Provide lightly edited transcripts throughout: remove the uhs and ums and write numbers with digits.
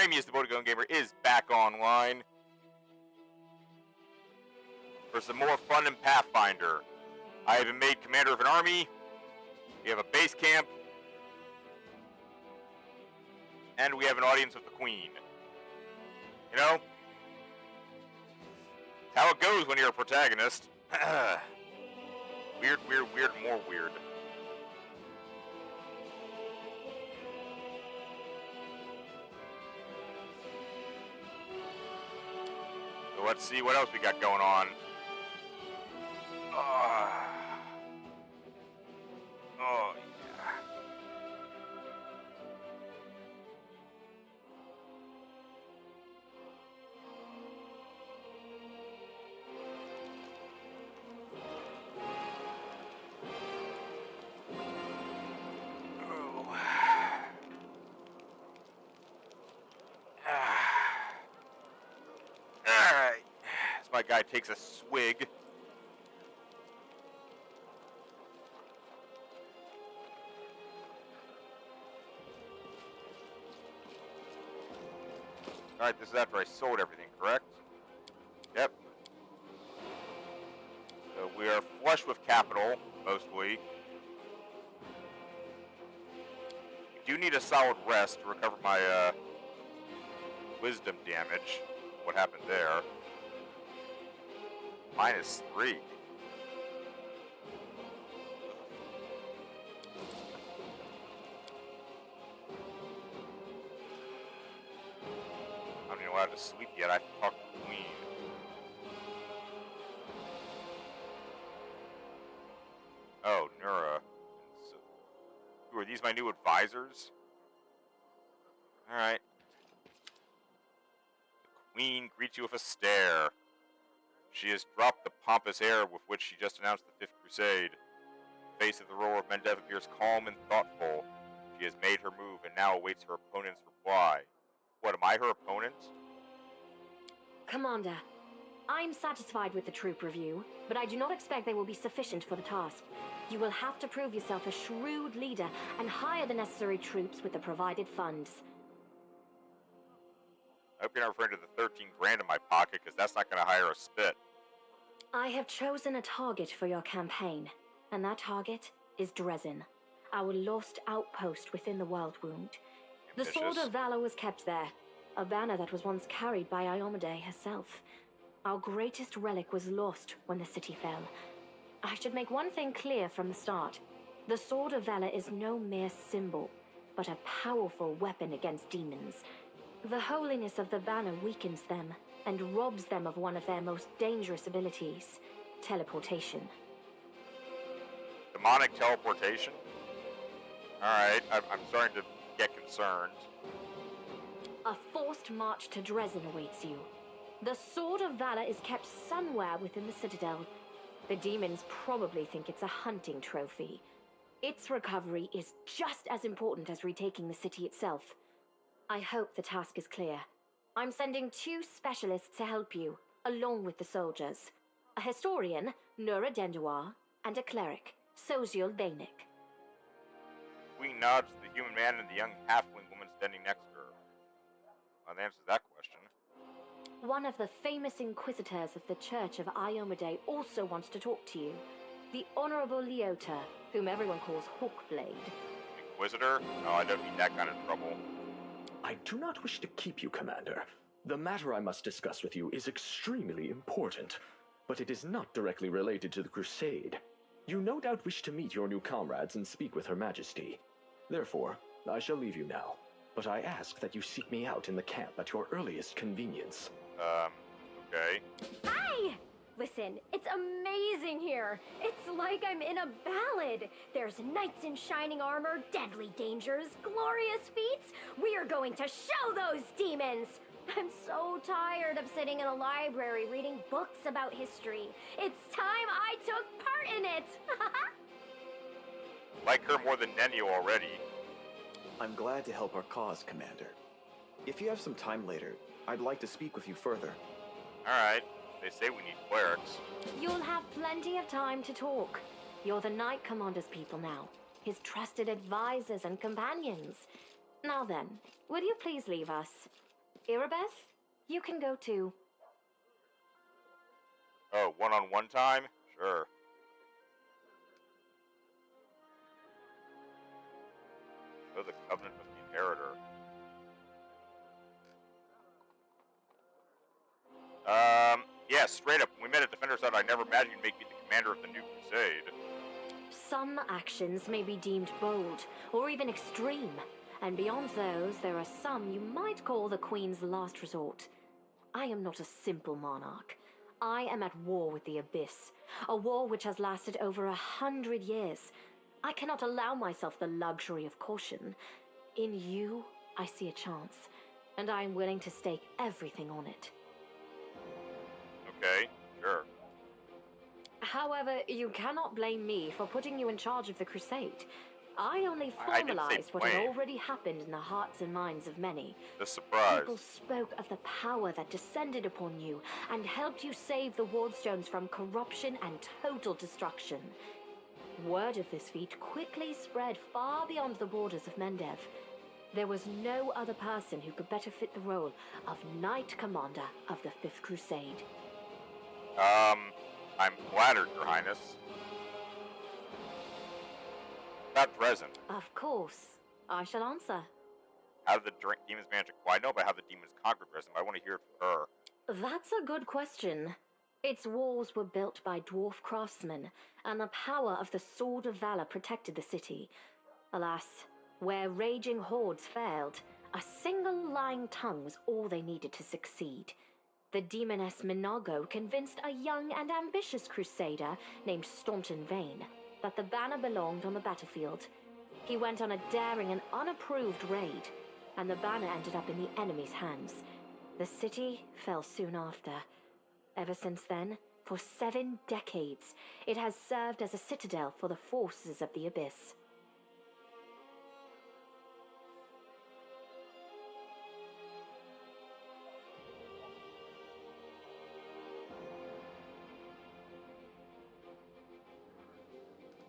Ramius, the Bodygun Gamer, is back online for some more fun in Pathfinder. I have been made commander of an army. We have a base camp. And we have an audience with the Queen. You know? It's how it goes when you're a protagonist. Weird, more weird. So let's see what else we got going on. Oh, yeah. As my guy takes a swig. Alright, this is after I sold everything, correct? Yep. So we are flush with capital, mostly. We do need a solid rest to recover my wisdom damage. What happened there? -3. I'm not even allowed to sleep yet. I have to talk to the Queen. Oh, Nura. So, who are these? My new advisors? Alright. The Queen greets you with a stare. She has dropped the pompous air with which she just announced the Fifth Crusade. The face of the roar of Mendev appears calm and thoughtful. She has made her move and now awaits her opponent's reply. What, am I her opponent? Commander, I'm satisfied with the troop review, but I do not expect they will be sufficient for the task. You will have to prove yourself a shrewd leader and hire the necessary troops with the provided funds. I hope you're not referring to the 13 grand in my pocket, because that's not going to hire a spit. I have chosen a target for your campaign, and that target is Dresden, our lost outpost within the World Wound. The Sword of Valor was kept there, a banner that was once carried by Iomade herself. Our greatest relic was lost when the city fell. I should make one thing clear from the start. The Sword of Valor is no mere symbol, but a powerful weapon against demons. The holiness of the banner weakens them and robs them of one of their most dangerous abilities, teleportation. Demonic teleportation? Alright, I'm starting to get concerned. A forced march to Dresden awaits you. The Sword of Valor is kept somewhere within the Citadel. The demons probably think it's a hunting trophy. Its recovery is just as important as retaking the city itself. I hope the task is clear. I'm sending 2 specialists to help you, along with the soldiers. A historian, Nura Denduar, and a cleric, Soziel Vainik. Queen nods to the human man and the young halfling woman standing next to her. Well, that answers that question. One of the famous inquisitors of the Church of Iomade also wants to talk to you. The Honorable Leota, whom everyone calls Hawkblade. Inquisitor? No, I don't need that kind of trouble. I do not wish to keep you, Commander. The matter I must discuss with you is extremely important, but it is not directly related to the Crusade. You no doubt wish to meet your new comrades and speak with Her Majesty. Therefore, I shall leave you now, but I ask that you seek me out in the camp at your earliest convenience. Okay. Hi! Listen, it's amazing here. It's like I'm in a ballad. There's knights in shining armor, deadly dangers, glorious feats. We are going to show those demons. I'm so tired of sitting in a library reading books about history. It's time I took part in it. Like her more than Nenio already. I'm glad to help our cause, Commander. If you have some time later, I'd like to speak with you further. Alright. They say we need clerics. You'll have plenty of time to talk. You're the Knight Commander's people now, his trusted advisors and companions. Now then, will you please leave us? Irabeth, you can go too. Oh, one-on-one time? Sure. Oh, the Covenant of the Inheritor. Yeah, straight up. When we met at Defender's Hut, I never imagined you'd make me the commander of the new crusade. Some actions may be deemed bold, or even extreme. And beyond those, there are some you might call the Queen's last resort. I am not a simple monarch. I am at war with the Abyss, a war which has lasted over 100 years. I cannot allow myself the luxury of caution. In you, I see a chance, and I am willing to stake everything on it. Okay, sure. However, you cannot blame me for putting you in charge of the crusade. I only I didn't say formalized what had blame. already happened in the hearts and minds of many. The surprise. People spoke of the power that descended upon you and helped you save the Wardstones from corruption and total destruction. Word of this feat quickly spread far beyond the borders of Mendev. There was no other person who could better fit the role of Knight Commander of the Fifth Crusade. I'm flattered, Your Highness. About Dresden. Of course. I shall answer. How did the demons manage to... Well, I know about how the demons conquered Dresden, but I want to hear it from her. That's a good question. Its walls were built by dwarf craftsmen, and the power of the Sword of Valor protected the city. Alas, where raging hordes failed, a single lying tongue was all they needed to succeed. The demoness Minago convinced a young and ambitious crusader named Staunton Vane that the banner belonged on the battlefield. He went on a daring and unapproved raid, and the banner ended up in the enemy's hands. The city fell soon after. Ever since then, for 7 decades, it has served as a citadel for the forces of the Abyss.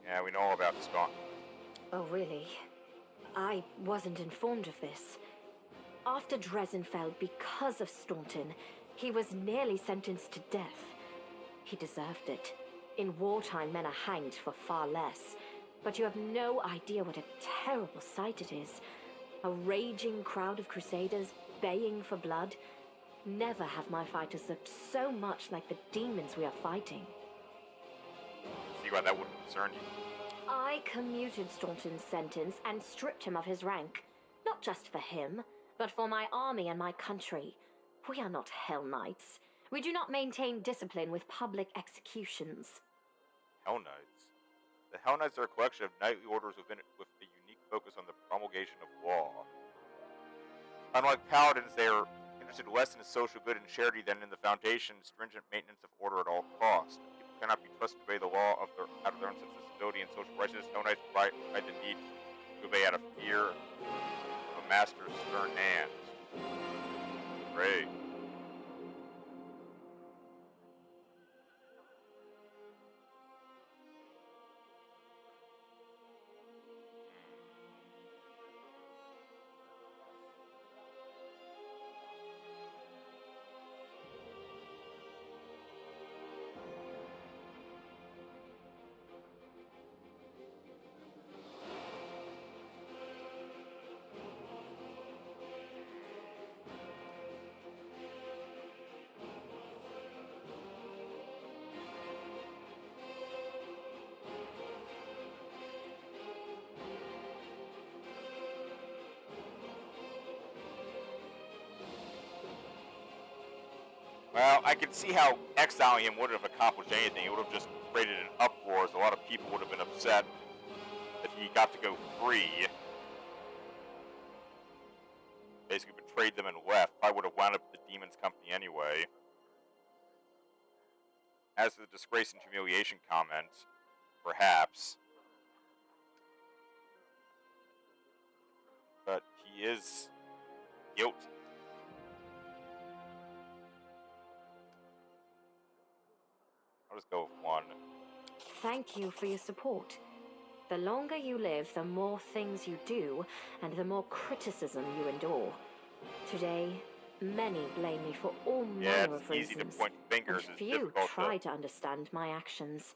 Yeah, we know all about Staunton. Oh, really? I wasn't informed of this. After Dresden fell because of Staunton, he was nearly sentenced to death. He deserved it. In wartime, men are hanged for far less. But you have no idea what a terrible sight it is. A raging crowd of crusaders baying for blood. Never have my fighters looked so much like the demons we are fighting. See why that wouldn't concern you. I commuted Staunton's sentence and stripped him of his rank. Not just for him, but for my army and my country. We are not Hell Knights. We do not maintain discipline with public executions. Hell Knights. The Hell Knights are a collection of knightly orders with a unique focus on the promulgation of law. Unlike paladins, they are interested less in the social good and charity than in the foundation's stringent maintenance of order at all costs. People cannot be trusted to obey the law out of their own sense of civility and social righteousness. Hell Knights provide the need to obey out of fear of a master's stern hand. Great. Well, I can see how exiling him wouldn't have accomplished anything. It would have just created an uproar, as a lot of people would have been upset that he got to go free. Basically betrayed them and left. Probably would have wound up with the Demon's Company anyway. As for the disgrace and humiliation comment, perhaps. But he is guilty. I'll just go with 1. Thank you for your support. The longer you live, the more things you do, and the more criticism you endure. Today, Many blame me for all Yeah, manner it's of easy to reasons, point fingers. and It's few difficult try to... to understand my actions.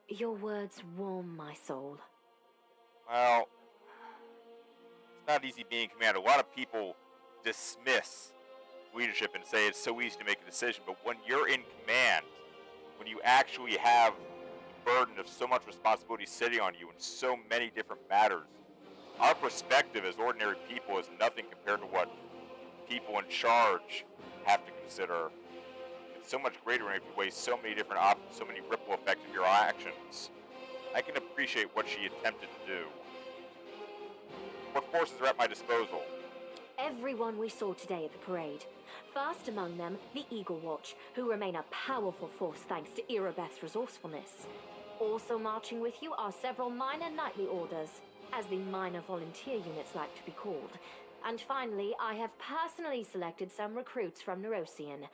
Your words warm my soul. Well, it's not easy being commander. A lot of people dismiss leadership and say it's so easy to make a decision, but when you're in command, when you actually have the burden of so much responsibility sitting on you in so many different matters, our perspective as ordinary people is nothing compared to what people in charge have to consider. It's so much greater when you weigh so many different options, so many ripple effects of your actions. I can appreciate what she attempted to do. What forces are at my disposal? Everyone we saw today at the parade. First among them, the Eagle Watch, who remain a powerful force thanks to Irabeth's resourcefulness. Also marching with you are several minor knightly orders, as the minor volunteer units like to be called. And finally, I have personally selected some recruits from Neurosian.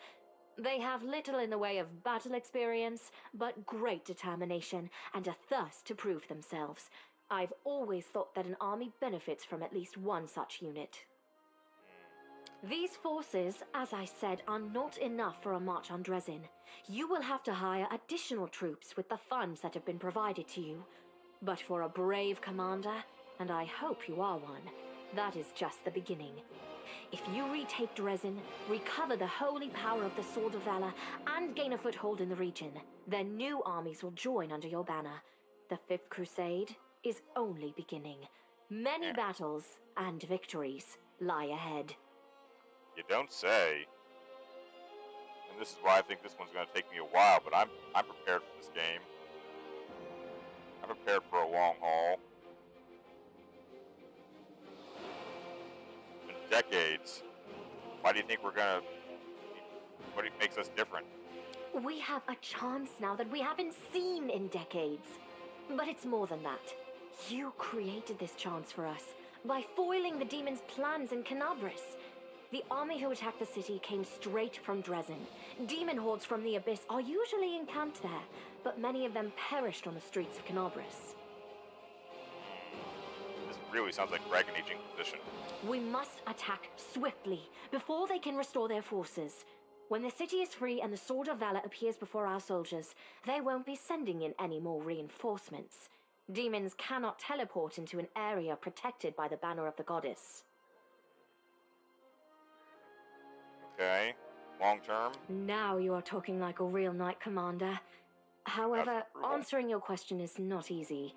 They have little in the way of battle experience, but great determination and a thirst to prove themselves. I've always thought that an army benefits from at least one such unit. These forces, as I said, are not enough for a march on Dresden. You will have to hire additional troops with the funds that have been provided to you. But for a brave commander, and I hope you are one, that is just the beginning. If you retake Dresden, recover the holy power of the Sword of Valor, and gain a foothold in the region, then new armies will join under your banner. The Fifth Crusade is only beginning. Many battles and victories lie ahead. You don't say. And this is why I think this one's going to take me a while, but I'm prepared for this game. I'm prepared for a long haul. It's been decades. Why do you think we're going to... What makes us different? We have a chance now that we haven't seen in decades. But it's more than that. You created this chance for us by foiling the demon's plans in Canabris. The army who attacked the city came straight from Dresden. Demon hordes from the Abyss are usually encamped there, but many of them perished on the streets of Canabris. This really sounds like Dragon Age Inquisition. We must attack swiftly, before they can restore their forces. When the city is free and the Sword of Valor appears before our soldiers, they won't be sending in any more reinforcements. Demons cannot teleport into an area protected by the banner of the goddess. Okay. Long term? Now you are talking like a real knight commander. However, answering your question is not easy.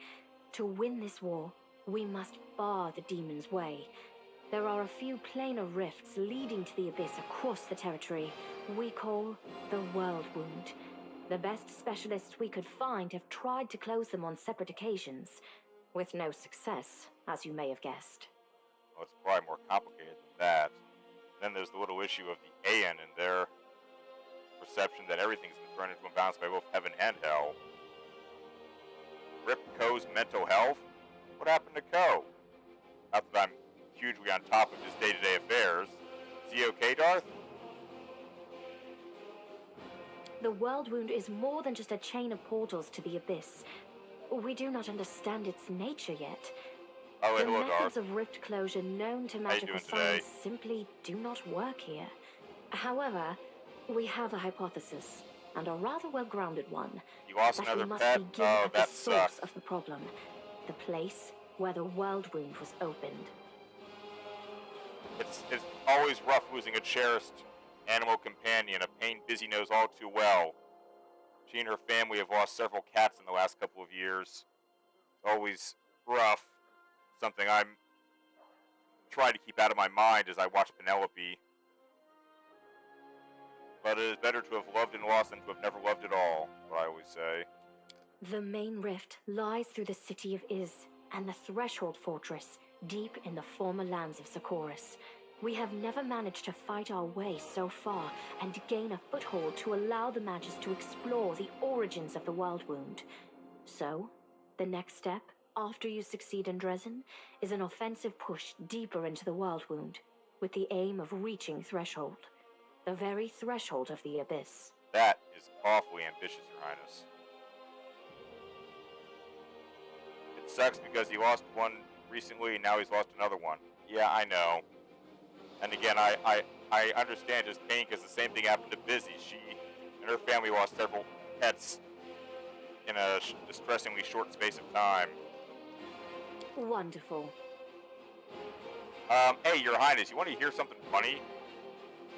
To win this war, we must bar the demon's way. There are a few planar rifts leading to the Abyss across the territory we call the World Wound. The best specialists we could find have tried to close them on separate occasions, with no success, as you may have guessed. Well, it's probably more complicated than that. Then there's the little issue of the Aeon and their perception that everything's been thrown into imbalance by both heaven and hell. Rip Ko's mental health? What happened to Ko? Not that I'm hugely on top of his day-to-day affairs. Is he okay, Darth? The World Wound is more than just a chain of portals to the Abyss. We do not understand its nature yet. Oh, wait, The hello, methods Darth. of rift closure known to you magical doing today? science simply do not work here. However, we have a hypothesis, and a rather well-grounded one, You lost that we another must pet? begin Oh, at the that source sucks. of the problem, the place where the World Wound was opened. It's always rough losing a cherished animal companion, a pain Busy knows all too well. She and her family have lost several cats in the last couple of years. It's always rough. Something I'm trying to keep out of my mind as I watch Penelope. But it is better to have loved and lost than to have never loved at all, what I always say. The main rift lies through the city of Iz and the Threshold Fortress, deep in the former lands of Socorus. We have never managed to fight our way so far and gain a foothold to allow the mages to explore the origins of the World Wound. So, the next step, after you succeed in Dresden, is an offensive push deeper into the World Wound, with the aim of reaching Threshold. The very threshold of the Abyss. That is awfully ambitious, Your Highness. It sucks because he lost one recently and now he's lost another one. Yeah, I know. And again, I understand his pain because the same thing happened to Busy. She and her family lost several pets in a distressingly short space of time. Wonderful. Hey, Your Highness, you want to hear something funny?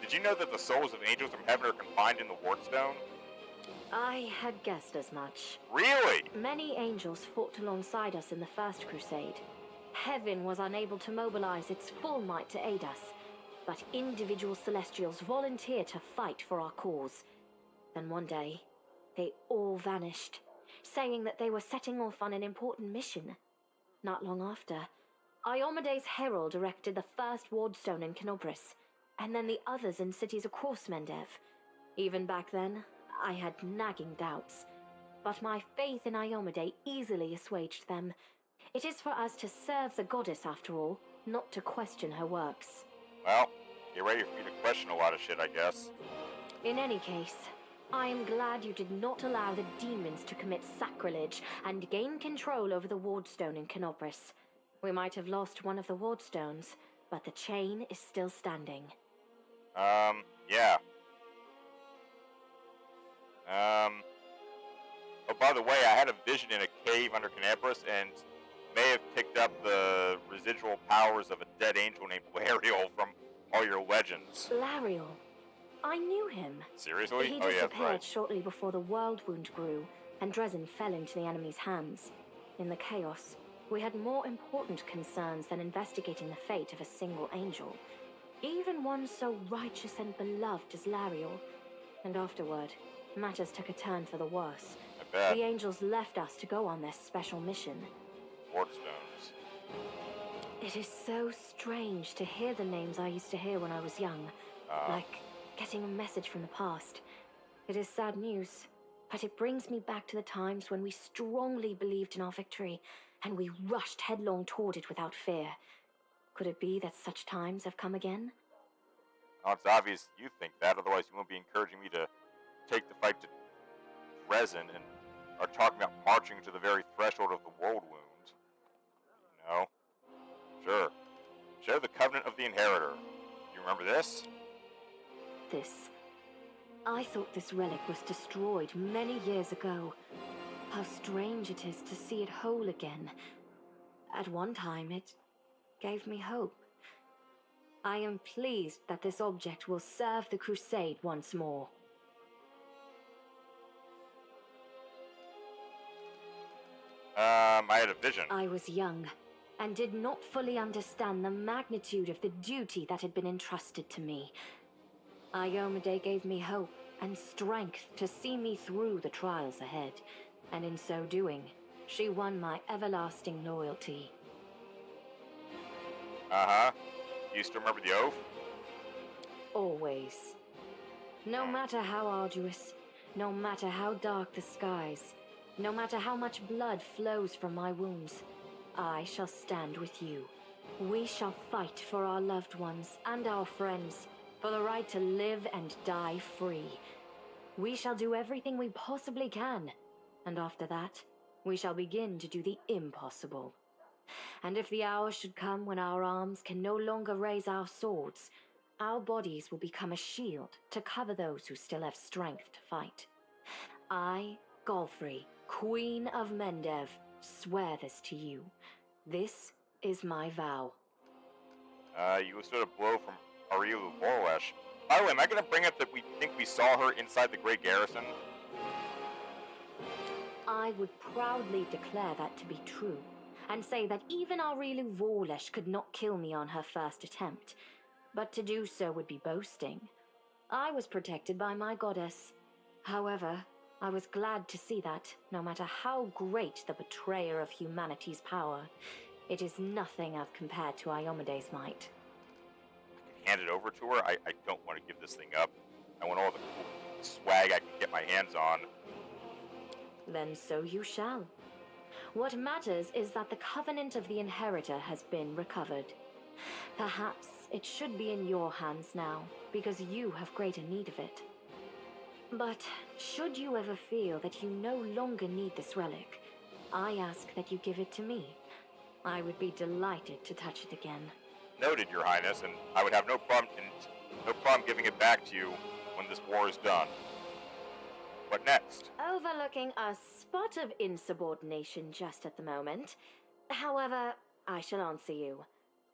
Did you know that the souls of angels from heaven are confined in the Wardstone? I had guessed as much. Really? Many angels fought alongside us in the First Crusade. Heaven was unable to mobilize its full might to aid us, but individual Celestials volunteered to fight for our cause. Then one day, they all vanished, saying that they were setting off on an important mission. Not long after, Iomede's herald erected the first Wardstone in Kenobris, and then the others in cities across Mendev. Even back then, I had nagging doubts, but my faith in Iomede easily assuaged them. It is for us to serve the goddess after all, not to question her works. Well, get ready for me to question a lot of shit, I guess. In any case, I am glad you did not allow the demons to commit sacrilege and gain control over the Wardstone in Kenobris. We might have lost one of the Wardstones, but the chain is still standing. Yeah. Oh, by the way, I had a vision in a cave under Kenabris and may have picked up the residual powers of a dead angel named Lariel from all your legends. Lariel? I knew him. Seriously? He Oh, yeah, disappeared right. shortly before the world wound grew, and Dresden fell into the enemy's hands. In the chaos, we had more important concerns than investigating the fate of a single angel. Even one so righteous and beloved as Lariel. And afterward, matters took a turn for the worse. I bet. The angels left us to go on their special mission. Wardstones. It is so strange to hear the names I used to hear when I was young. Like getting a message from the past. It is sad news, but it brings me back to the times when we strongly believed in our victory, and we rushed headlong toward it without fear. Could it be that such times have come again? Oh, it's obvious you think that, otherwise you won't be encouraging me to take the fight to Dresden and are talking about marching to the very threshold of the world wound. No. Sure. Share the covenant of the inheritor. You remember this? This. I thought this relic was destroyed many years ago. How strange it is to see it whole again. At one time, it gave me hope. I am pleased that this object will serve the crusade once more. I had a vision. I was young, and did not fully understand the magnitude of the duty that had been entrusted to me. Iomede gave me hope and strength to see me through the trials ahead, and in so doing, she won my everlasting loyalty. Uh-huh. You still remember the oath? Always. No matter how arduous, no matter how dark the skies, no matter how much blood flows from my wounds, I shall stand with you. We shall fight for our loved ones and our friends, for the right to live and die free. We shall do everything we possibly can, and after that, we shall begin to do the impossible. And if the hour should come when our arms can no longer raise our swords, our bodies will become a shield to cover those who still have strength to fight. I, Golfrey, Queen of Mendev, swear this to you. This is my vow. You withstood a blow from Arielu Vorlesh. By the way, am I going to bring up that we think we saw her inside the Great Garrison? I would proudly declare that to be true, and say that even Arielu Vorlesh could not kill me on her first attempt. But to do so would be boasting. I was protected by my goddess. However, I was glad to see that, no matter how great the betrayer of humanity's power, it is nothing as compared to Iomede's might. I can hand it over to her. I don't want to give this thing up. I want all the cool swag I can get my hands on. Then so you shall. What matters is that the covenant of the inheritor has been recovered. Perhaps it should be in your hands now, because you have greater need of it. But should you ever feel that you no longer need this relic, I ask that you give it to me. I would be delighted to touch it again. Noted, Your Highness, and I would have no problem giving it back to you when this war is done. What next? Overlooking a spot of insubordination just at the moment. However, I shall answer you.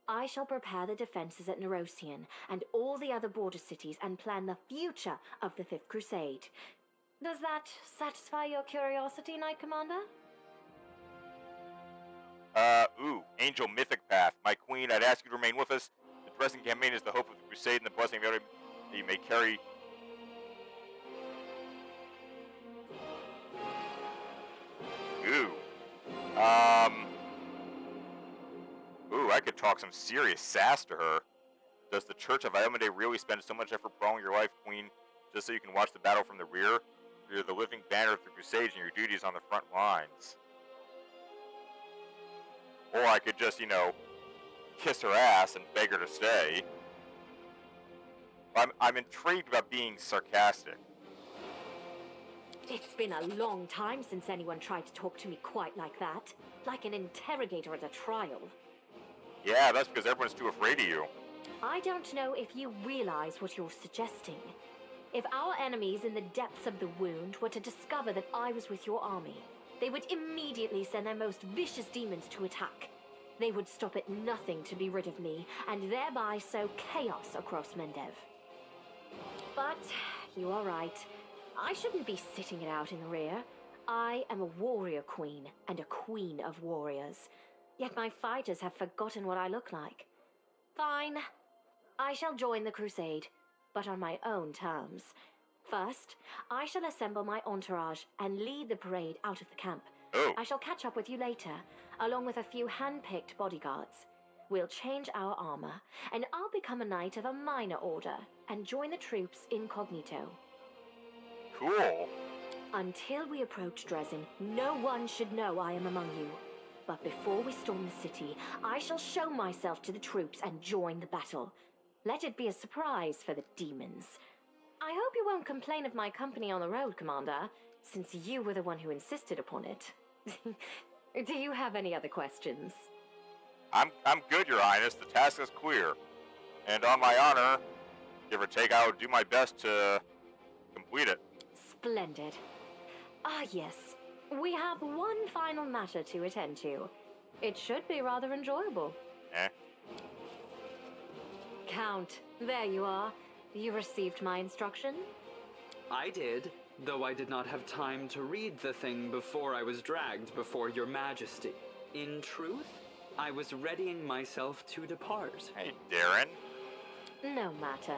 I shall prepare the defenses at Nerosian and all the other border cities and plan the future of the Fifth Crusade. Does that satisfy your curiosity, Knight Commander? Angel Mythic Path. My queen, I'd ask you to remain with us. The Dresden campaign is the hope of the crusade and the blessing of every that you may carry. I could talk some serious sass to her. Does the Church of Iomade really spend so much effort prolonging your life, Queen, just so you can watch the battle from the rear? You're the living banner of the Crusades and your duty is on the front lines. Or I could just, kiss her ass and beg her to stay. I'm intrigued about being sarcastic. It's been a long time since anyone tried to talk to me quite like that. Like an interrogator at a trial. Yeah, that's because everyone's too afraid of you. I don't know if you realize what you're suggesting. If our enemies in the depths of the wound were to discover that I was with your army, they would immediately send their most vicious demons to attack. They would stop at nothing to be rid of me, and thereby sow chaos across Mendev. But you are right. I shouldn't be sitting it out in the rear. I am a warrior queen, and a queen of warriors. Yet my fighters have forgotten what I look like. Fine. I shall join the crusade, but on my own terms. First, I shall assemble my entourage and lead the parade out of the camp. Oh. I shall catch up with you later, along with a few hand-picked bodyguards. We'll change our armor, and I'll become a knight of a minor order and join the troops incognito. Cool. Until we approach Dresden, no one should know I am among you. But before we storm the city, I shall show myself to the troops and join the battle. Let it be a surprise for the demons. I hope you won't complain of my company on the road, Commander, since you were the one who insisted upon it. Do you have any other questions? I'm good, Your Highness. The task is clear. And on my honor, give or take, I will do my best to complete it. Splendid. Ah, yes. We have one final matter to attend to. It should be rather enjoyable. Count, there you are. You received my instruction? I did, though I did not have time to read the thing before I was dragged before your majesty. In truth, I was readying myself to depart. Hey, Darren. No matter.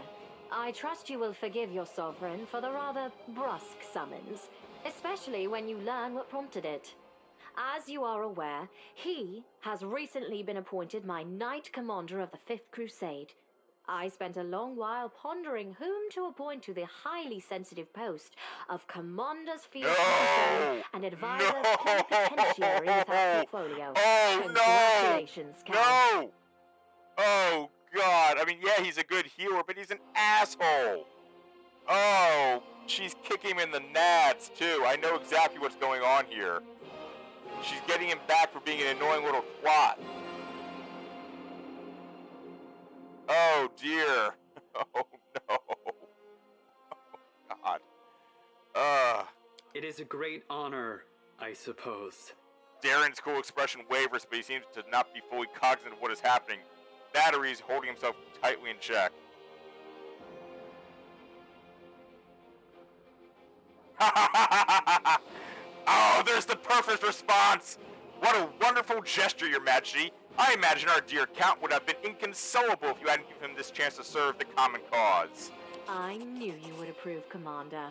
I trust you will forgive your sovereign for the rather brusque summons, especially when you learn what prompted it. As you are aware, he has recently been appointed my Knight Commander of the Fifth Crusade. I spent a long while pondering whom to appoint to the highly sensitive post of Commander's Field Officer and Advisor Plenipotentiary with our portfolio. Congratulations, Count. No! Oh, God. I mean, yeah, he's a good healer, but he's an asshole. Oh, she's kicking him in the nads, too. I know exactly what's going on here. She's getting him back for being an annoying little twat. Oh, dear. Oh, no. Oh, God. It is a great honor, I suppose. Darren's cool expression wavers, but he seems to not be fully cognizant of what is happening. Battery's holding himself tightly in check. Oh, there's the perfect response! What a wonderful gesture, Your Majesty. I imagine our dear Count would have been inconsolable if you hadn't given him this chance to serve the common cause. I knew you would approve, Commander.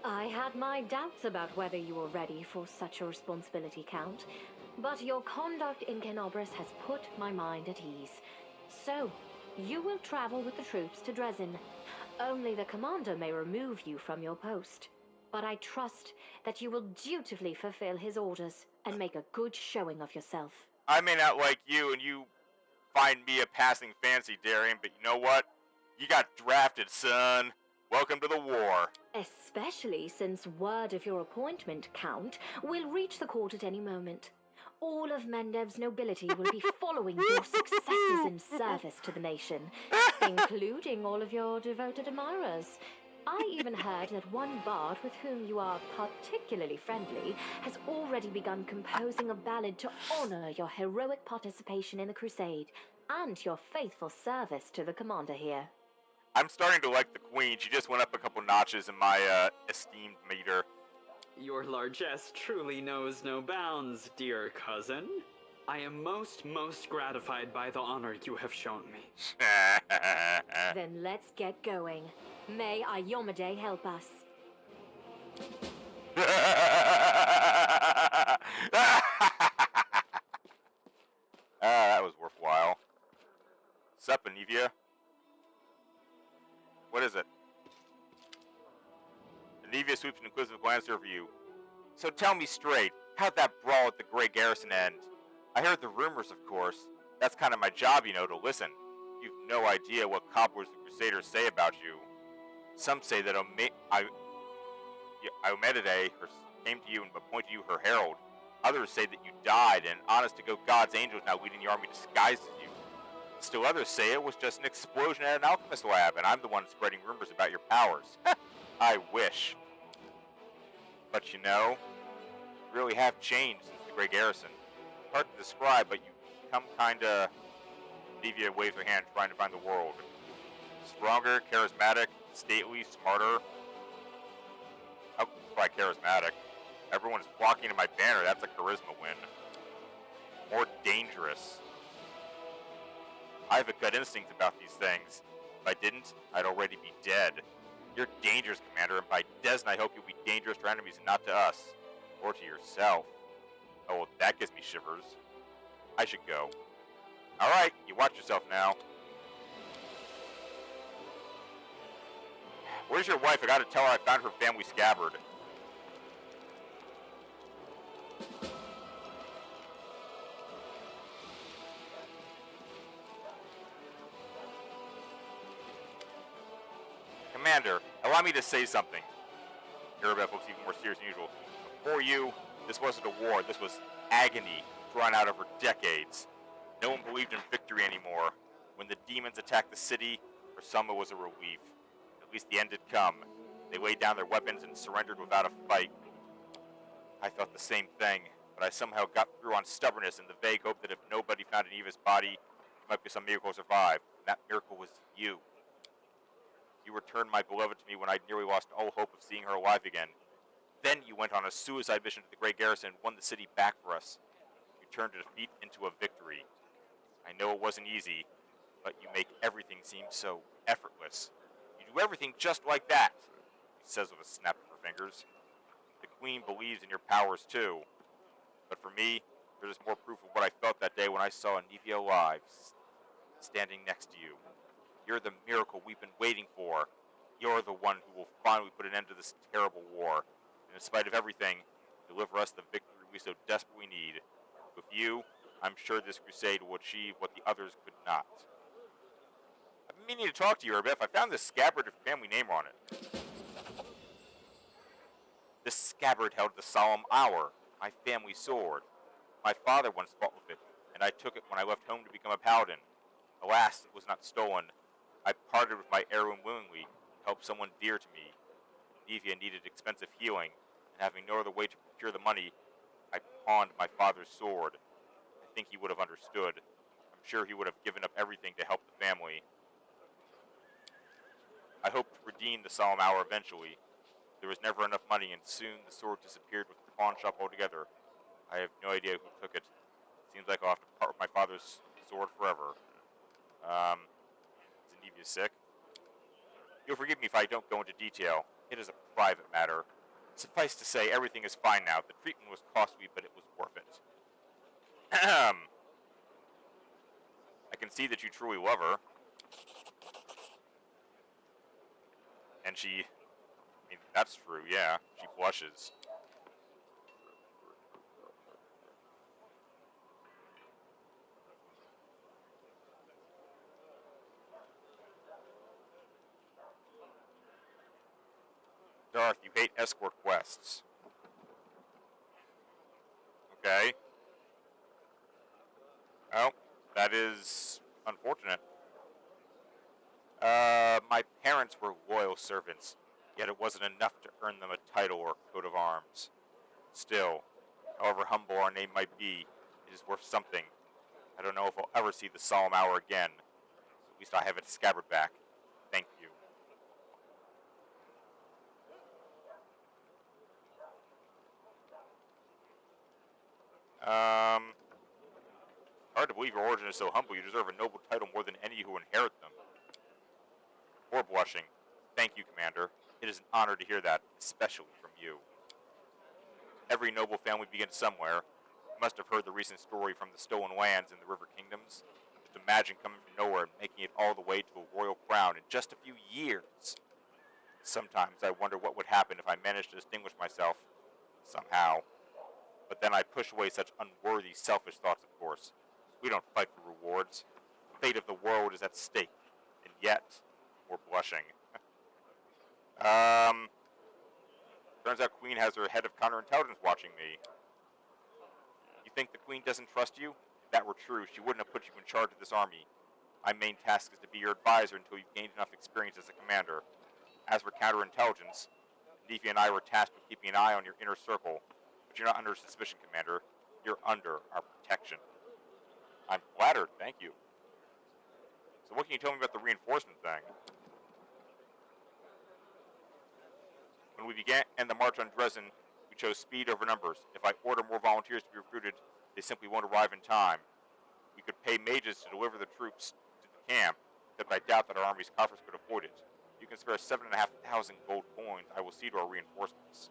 I had my doubts about whether you were ready for such a responsibility, Count, but your conduct in Kenobris has put my mind at ease. So, you will travel with the troops to Dresden. Only the commander may remove you from your post. But I trust that you will dutifully fulfill his orders and make a good showing of yourself. I may not like you, and you find me a passing fancy, Darian, but you know what? You got drafted, son. Welcome to the war. Especially since word of your appointment, Count, will reach the court at any moment. All of Mendev's nobility will be following your successes in service to the nation, including all of your devoted admirers. I even heard that one bard with whom you are particularly friendly has already begun composing a ballad to honor your heroic participation in the crusade and your faithful service to the commander here. I'm starting to like the queen. She just went up a couple notches in my esteemed meter. Your largesse truly knows no bounds, dear cousin. I am most gratified by the honor you have shown me. Then let's get going. May Ayomade help us. That was worthwhile. Sup, Anivia? What is it? Anivia sweeps an inquisitive glance over you. So tell me straight, how'd that brawl at the Grey Garrison end? I heard the rumors, of course. That's kind of my job, you know, to listen. You've no idea what cobblers the Crusaders say about you. Some say that Iomedide came to you and appointed you her herald. Others say that you died, and honest-to-God God's angel is now leading the army disguised as you. Still others say it was just an explosion at an alchemist lab, and I'm the one spreading rumors about your powers. I wish. But you know, you really have changed since the Grey Garrison. Hard to describe, but you become kinda... Anivia waves her hand, trying to find the world. Stronger, charismatic, stately, smarter. I'll try charismatic. Everyone's flocking to my banner, that's a charisma win. More dangerous. I have a gut instinct about these things. If I didn't, I'd already be dead. You're dangerous, Commander, and by Desna I hope you'll be dangerous to our enemies and not to us. Or to yourself. Oh, well, that gives me shivers. I should go. Alright, you watch yourself now. Where's your wife? I gotta tell her I found her family scabbard. Commander, allow me to say something. Irabeth looks even more serious than usual. Before you, this wasn't a war, this was agony, drawn out over decades. No one believed in victory anymore. When the demons attacked the city, for some it was a relief. At least the end had come. They laid down their weapons and surrendered without a fight. I thought the same thing, but I somehow got through on stubbornness and the vague hope that if nobody found Aniva's body, there might be some miracle to survive. And that miracle was you. You returned my beloved to me when I'd nearly lost all hope of seeing her alive again. Then you went on a suicide mission to the Grey Garrison and won the city back for us. You turned a defeat into a victory. I know it wasn't easy, but you make everything seem so effortless. You do everything just like that, he says with a snap of her fingers. The Queen believes in your powers too. But for me, there's just more proof of what I felt that day when I saw Anivia alive, standing next to you. You're the miracle we've been waiting for. You're the one who will finally put an end to this terrible war. And in spite of everything, deliver us the victory we so desperately need. With you, I'm sure this crusade will achieve what the others could not. I've been meaning to talk to you, Arbeth. I found this scabbard with your family name on it. This scabbard held the solemn hour, my family sword. My father once fought with it, and I took it when I left home to become a paladin. Alas, it was not stolen. I parted with my heirloom willingly to help someone dear to me. Nevia needed expensive healing, and having no other way to procure the money, I pawned my father's sword. I think he would have understood. I'm sure he would have given up everything to help the family. I hoped to redeem the solemn hour eventually. There was never enough money, and soon the sword disappeared with the pawn shop altogether. I have no idea who took it. Seems like I'll have to part with my father's sword forever. Is Anivia sick? You'll forgive me if I don't go into detail. It is a private matter. Suffice to say, everything is fine now. The treatment was costly, but it was worth it. I can see that you truly love her. And she... I mean, that's true, yeah. She blushes. Locate escort quests. Okay. Oh, that is unfortunate. My parents were loyal servants, yet it wasn't enough to earn them a title or coat of arms. Still, however humble our name might be, it is worth something. I don't know if I'll ever see the solemn hour again. At least I have its scabbard back. Thank you. Hard to believe your origin is so humble. You deserve a noble title more than any who inherit them. Or blushing. Thank you, Commander. It is an honor to hear that, especially from you. Every noble family begins somewhere. You must have heard the recent story from the stolen lands in the River Kingdoms. Just imagine coming from nowhere and making it all the way to a royal crown in just a few years. Sometimes I wonder what would happen if I managed to distinguish myself. Somehow. But then I push away such unworthy, selfish thoughts, of course. We don't fight for rewards. The fate of the world is at stake. And yet, we're blushing. Turns out Queen has her head of counterintelligence watching me. You think the Queen doesn't trust you? If that were true, she wouldn't have put you in charge of this army. My main task is to be your advisor until you've gained enough experience as a commander. As for counterintelligence, Nefi and I were tasked with keeping an eye on your inner circle. But you're not under suspicion, Commander. You're under our protection. I'm flattered, thank you. So what can you tell me about the reinforcement thing? When we began the march on Dresden, we chose speed over numbers. If I order more volunteers to be recruited, they simply won't arrive in time. We could pay mages to deliver the troops to the camp, but I doubt that our army's coffers could afford it. You can spare 7,500 gold coins. I will see to our reinforcements.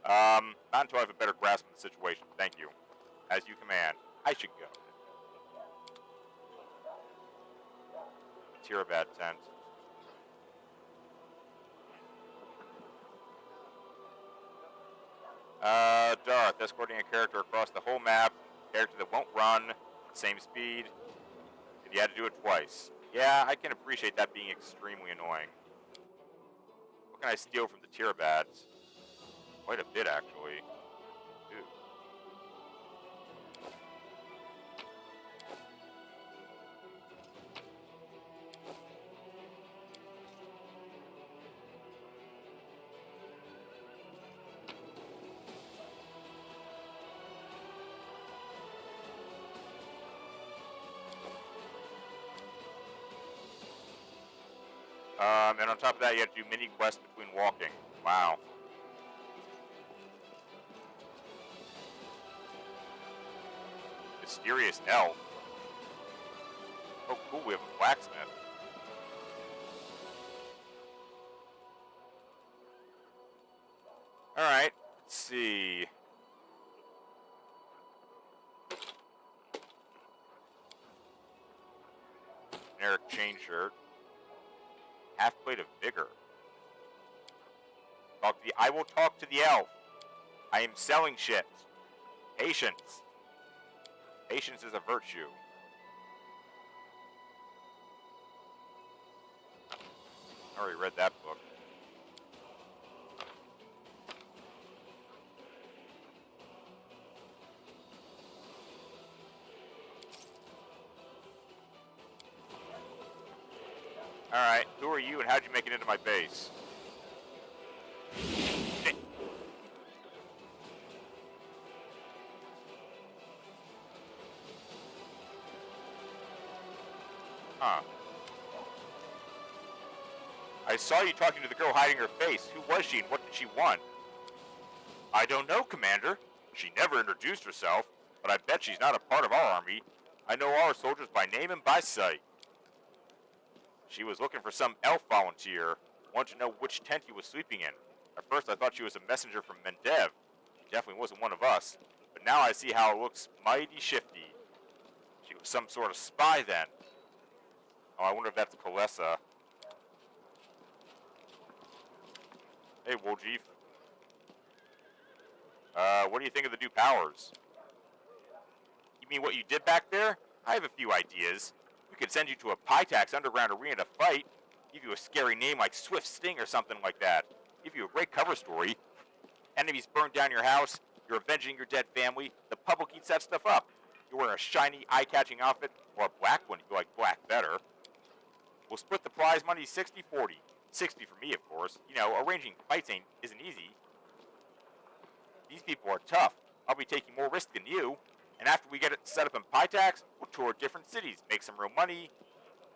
Not until I have a better grasp of the situation. Thank you. As you command. I should go. Tirabad tent. Darth, escorting a character across the whole map. Character that won't run, same speed. And you had to do it twice. Yeah, I can appreciate that being extremely annoying. What can I steal from the Tirabads? Quite a bit, actually. Ooh. And on top of that, you have to do mini quests between walking. Wow. Mysterious elf. Oh, cool, we have a blacksmith. Alright, let's see. Generic chain shirt. Half plate of vigor. I will talk to the elf. I am selling shit. Patience. Patience is a virtue. I already read that book. Alright, who are you and how'd you make it into my base? Huh. I saw you talking to the girl hiding her face. Who was she and what did she want? I don't know, Commander. She never introduced herself, but I bet she's not a part of our army. I know all our soldiers by name and by sight. She was looking for some elf volunteer. Wanted to know which tent he was sleeping in. At first I thought she was a messenger from Mendev. She definitely wasn't one of us. But now I see how it looks mighty shifty. She was some sort of spy then. Oh, I wonder if that's Kalessa. Hey, Woljif. What do you think of the new powers? You mean what you did back there? I have a few ideas. We could send you to a Pytax underground arena to fight. Give you a scary name like Swift Sting or something like that. give you a great cover story. Enemies burn down your house, you're avenging your dead family, the public eats that stuff up. You wear a shiny, eye-catching outfit, or a black one if you like black better. We'll split the prize money 60-40. 60 for me, of course. You know, arranging fights isn't easy. These people are tough. I'll be taking more risk than you. And after we get it set up in Pytax, we'll tour different cities, make some real money.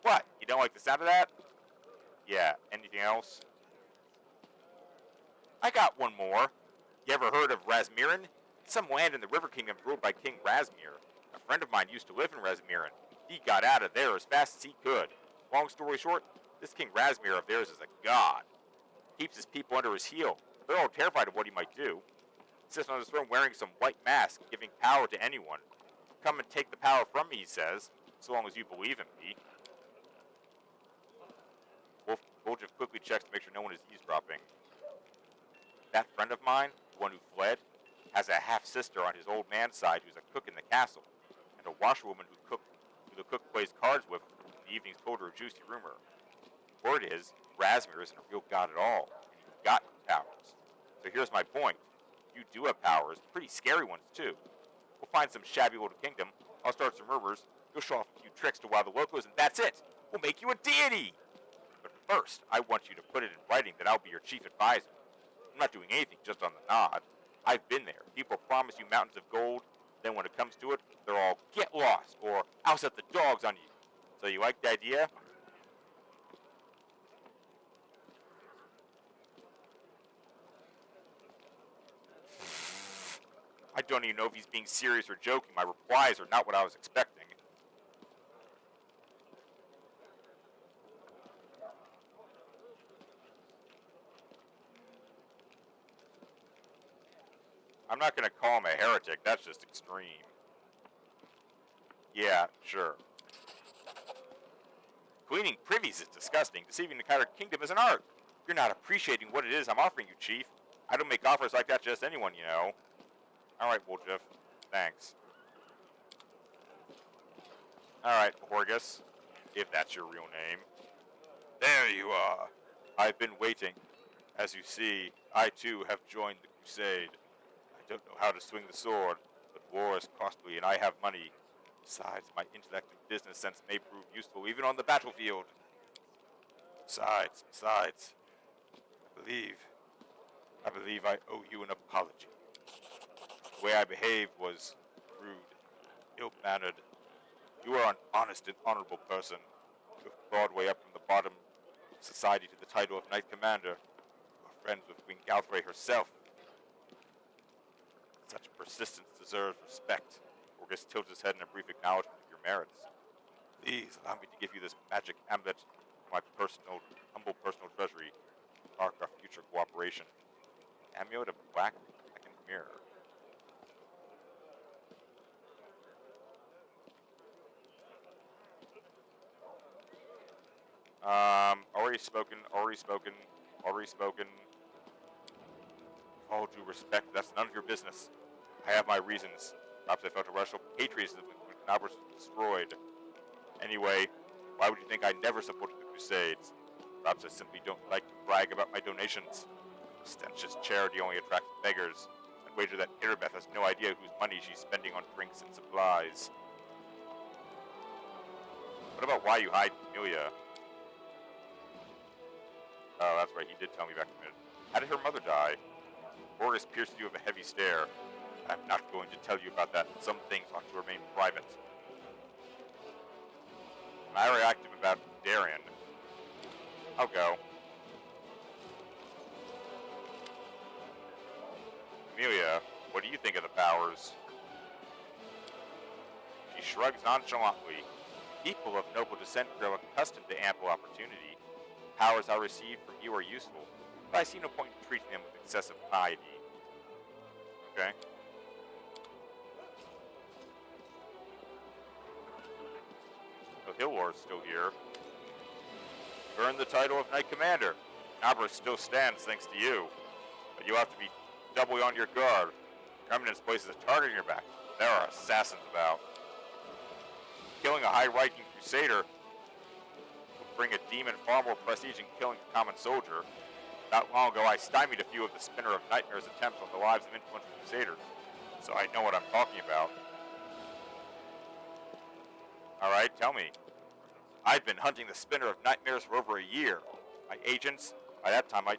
What? You don't like the sound of that? Yeah, anything else? I got one more. You ever heard of Razmirin? Some land in the River Kingdom ruled by King Razmir. A friend of mine used to live in Razmirin. He got out of there as fast as he could. Long story short, this King Razmir of theirs is a god. Keeps his people under his heel. They're all terrified of what he might do. Sits on his throne wearing some white mask, giving power to anyone. Come and take the power from me, he says, so long as you believe in me. Woljev quickly checks to make sure no one is eavesdropping. That friend of mine, the one who fled, has a half-sister on his old man's side who's a cook in the castle, and a washerwoman who the cook plays cards with in the evenings told her a juicy rumor. Word is, Razmir isn't a real god at all, and he's got powers. So here's my point. You do have powers, pretty scary ones too. We'll find some shabby little kingdom, I'll start some rumors, you'll show off a few tricks to wow the locals, and that's it! We'll make you a deity! But first, I want you to put it in writing that I'll be your chief advisor. I'm not doing anything just on the nod. I've been there. People promise you mountains of gold, then when it comes to it, they're all, get lost, or I'll set the dogs on you. So you like the idea? I don't even know if he's being serious or joking. My replies are not what I was expecting. I'm not going to call him a heretic. That's just extreme. Yeah, sure. Cleaning privies is disgusting. Deceiving the entire kingdom is an art. You're not appreciating what it is I'm offering you, Chief. I don't make offers like that to just anyone, you know. Alright, Woljev. Thanks. Alright, Horgus. If that's your real name. There you are. I've been waiting. As you see, I too have joined the crusade. I don't know how to swing the sword, but war is costly and I have money. Besides, my intellect and business sense may prove useful even on the battlefield. Besides, I believe I owe you an apology. The way I behaved was rude, ill-mannered. You are an honest and honorable person. You have clawed way up from the bottom of society to the title of Knight Commander. You are friends with Queen Galfrey herself. Such persistence deserves respect. Orgus tilts his head in a brief acknowledgement of your merits. Please allow me to give you this magic amulet from my humble personal treasury to mark our future cooperation. Amulet of black blackened mirror. Already spoken. All due respect, that's none of your business. I have my reasons. Perhaps I felt a rush of patriotism when Knobber's was destroyed. Anyway, why would you think I never supported the Crusades? Perhaps I simply don't like to brag about my donations. Ostentatious charity only attracts beggars. I'd wager that Irabeth has no idea whose money she's spending on drinks and supplies. What about why you hide Amelia? Oh, that's right, he did tell me back in a minute. How did her mother die? Horus pierced you with a heavy stare. I'm not going to tell you about that. Some things ought to remain private. Am I reactive about Darien? I'll go. Amelia, what do you think of the powers? She shrugs nonchalantly. People of noble descent grow accustomed to ample opportunity. The powers I receive from you are useful, but I see no point in treating them with excessive piety. Okay. So Hillor's still here. You earned the title of Knight Commander. Nabra still stands thanks to you. But you have to be doubly on your guard. Your Eminence places a target in your back. There are assassins about. Killing a high-ranking crusader would bring a demon far more prestige than killing a common soldier. Not long ago, I stymied a few of the Spinner of Nightmare's attempts on the lives of influential crusaders, so I know what I'm talking about. Alright, tell me. I'd been hunting the Spinner of Nightmares for over a year. My agents, by that time I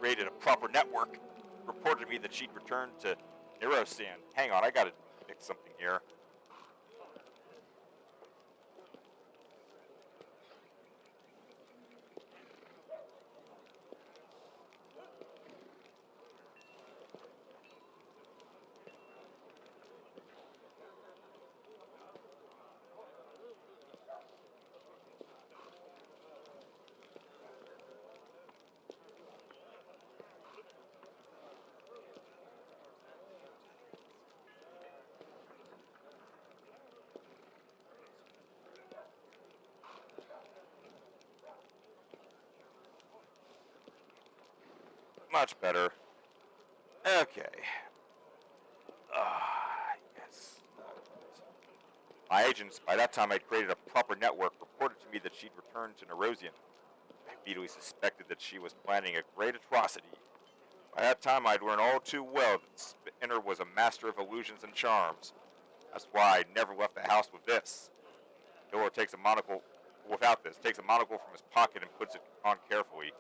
created a proper network, reported to me that she'd returned to Neurosan. Hang on, I gotta fix something here. Much better. Okay. Yes. My agents, by that time I'd created a proper network, reported to me that she'd returned to Nerosian. I immediately suspected that she was planning a great atrocity. By that time I'd learned all too well that Spinner was a master of illusions and charms. That's why I never left the house with this. Dora takes a monocle, without this, takes a monocle from his pocket and puts it on carefully.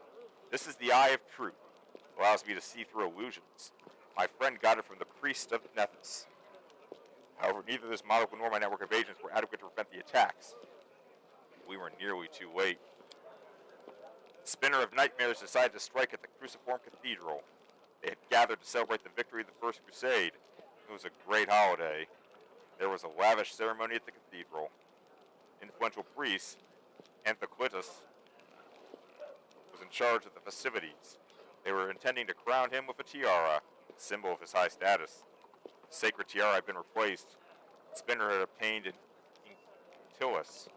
This is the Eye of Truth. It allows me to see through illusions. My friend got it from the priest of Nethys. However, neither this monocle nor my network of agents were adequate to prevent the attacks. We were nearly too late. The Spinner of Nightmares decided to strike at the Cruciform Cathedral. They had gathered to celebrate the victory of the First Crusade. It was a great holiday. There was a lavish ceremony at the cathedral. Influential priest, Anthoclitus, was in charge of the festivities. They were intending to crown him with a tiara, a symbol of his high status. The sacred tiara had been replaced. Spinner had obtained an Intilus,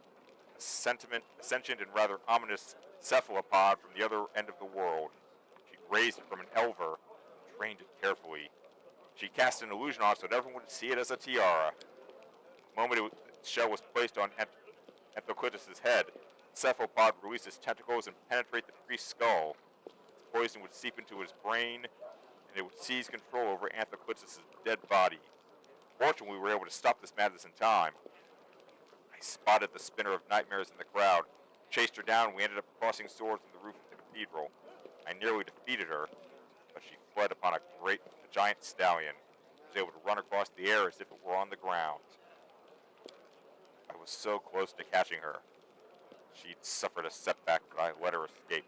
a sentient and rather ominous cephalopod from the other end of the world. She raised it from an elver and trained it carefully. She cast an illusion on it so that everyone would see it as a tiara. The moment its shell was placed on Anthoclitus' head, the cephalopod released its tentacles and penetrate the priest's skull. Its poison would seep into his brain, and it would seize control over Anthoclitus' dead body. Fortunately, we were able to stop this madness in time. I spotted the Spinner of Nightmares in the crowd, chased her down, and we ended up crossing swords on the roof of the cathedral. I nearly defeated her, but she fled upon a giant stallion. I was able to run across the air as if it were on the ground. I was so close to catching her. She'd suffered a setback, but I let her escape.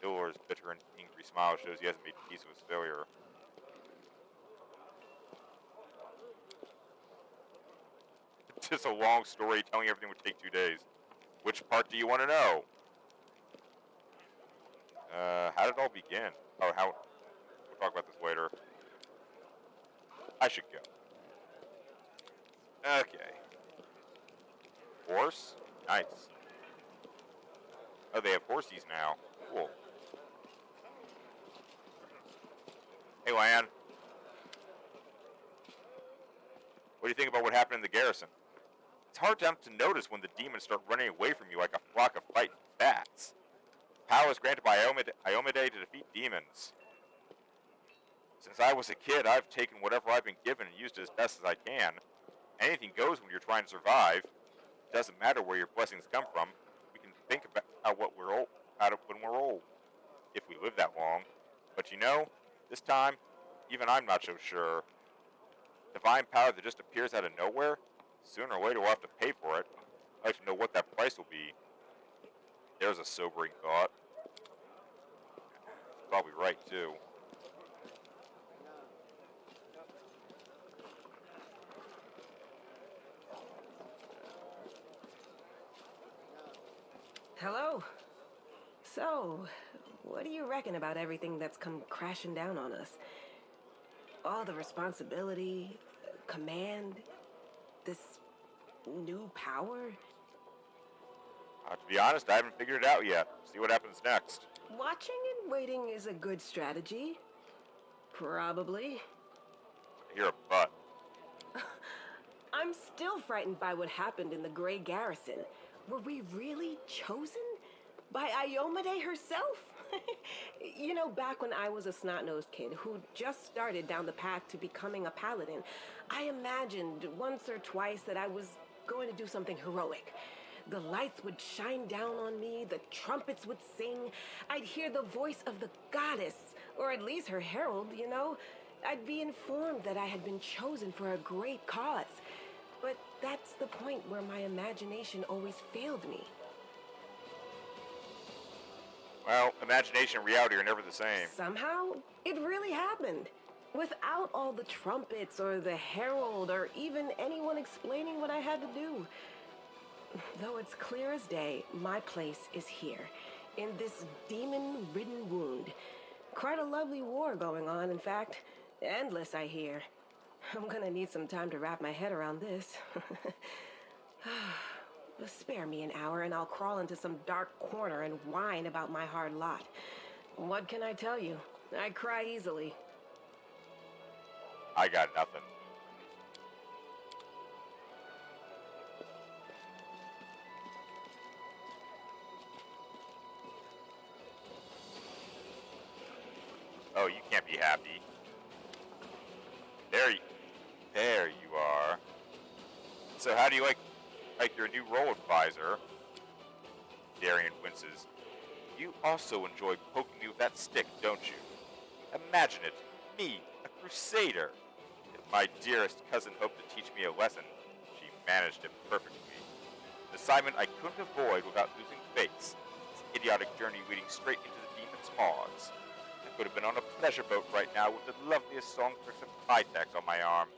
Ilor's bitter and angry smile shows he hasn't made peace with his failure. It's a long story. Telling you everything would take 2 days. Which part do you want to know? How did it all begin? We'll talk about this later. I should go. Okay. Horse? Nice. Oh, they have horsies now. Cool. Hey, Lan. What do you think about what happened in the garrison? It's hard to notice when the demons start running away from you like a flock of fighting bats. Power is granted by Iomade to defeat demons. Since I was a kid, I've taken whatever I've been given and used it as best as I can. Anything goes when you're trying to survive. It doesn't matter where your blessings come from. We can think about what we're old, when we're old, if we live that long. But you know, this time, even I'm not so sure. Divine power that just appears out of nowhere, sooner or later we'll have to pay for it. I'd like to know what that price will be. There's a sobering thought. He's probably right, too. Hello. So, what do you reckon about everything that's come crashing down on us? All the responsibility, command, this new power? To be honest, I haven't figured it out yet. See what happens next. Watching and waiting is a good strategy. Probably. I hear a butt. I'm still frightened by what happened in the Grey Garrison. Were we really chosen? By Iomade herself? You know, back when I was a snot-nosed kid who just started down the path to becoming a paladin, I imagined once or twice that I was going to do something heroic. The lights would shine down on me, the trumpets would sing, I'd hear the voice of the goddess, or at least her herald, you know? I'd be informed that I had been chosen for a great cause. But that's the point where my imagination always failed me. Well, imagination and reality are never the same. Somehow, it really happened. Without all the trumpets or the herald or even anyone explaining what I had to do. Though it's clear as day, my place is here, in this demon-ridden wound. Quite a lovely war going on, in fact. Endless, I hear. I'm gonna need some time to wrap my head around this. Spare me an hour and I'll crawl into some dark corner and whine about my hard lot. What can I tell you? I cry easily. I got nothing. Oh, you can't be happy. There you are. So how do you like your new role advisor? Darian winces. You also enjoy poking me with that stick, don't you? Imagine it, me, a crusader. If my dearest cousin hoped to teach me a lesson, she managed it perfectly. An assignment I couldn't avoid without losing face. This idiotic journey leading straight into the demon's maws. I could have been on a pleasure boat right now with the loveliest songstress and Pytax on my arm.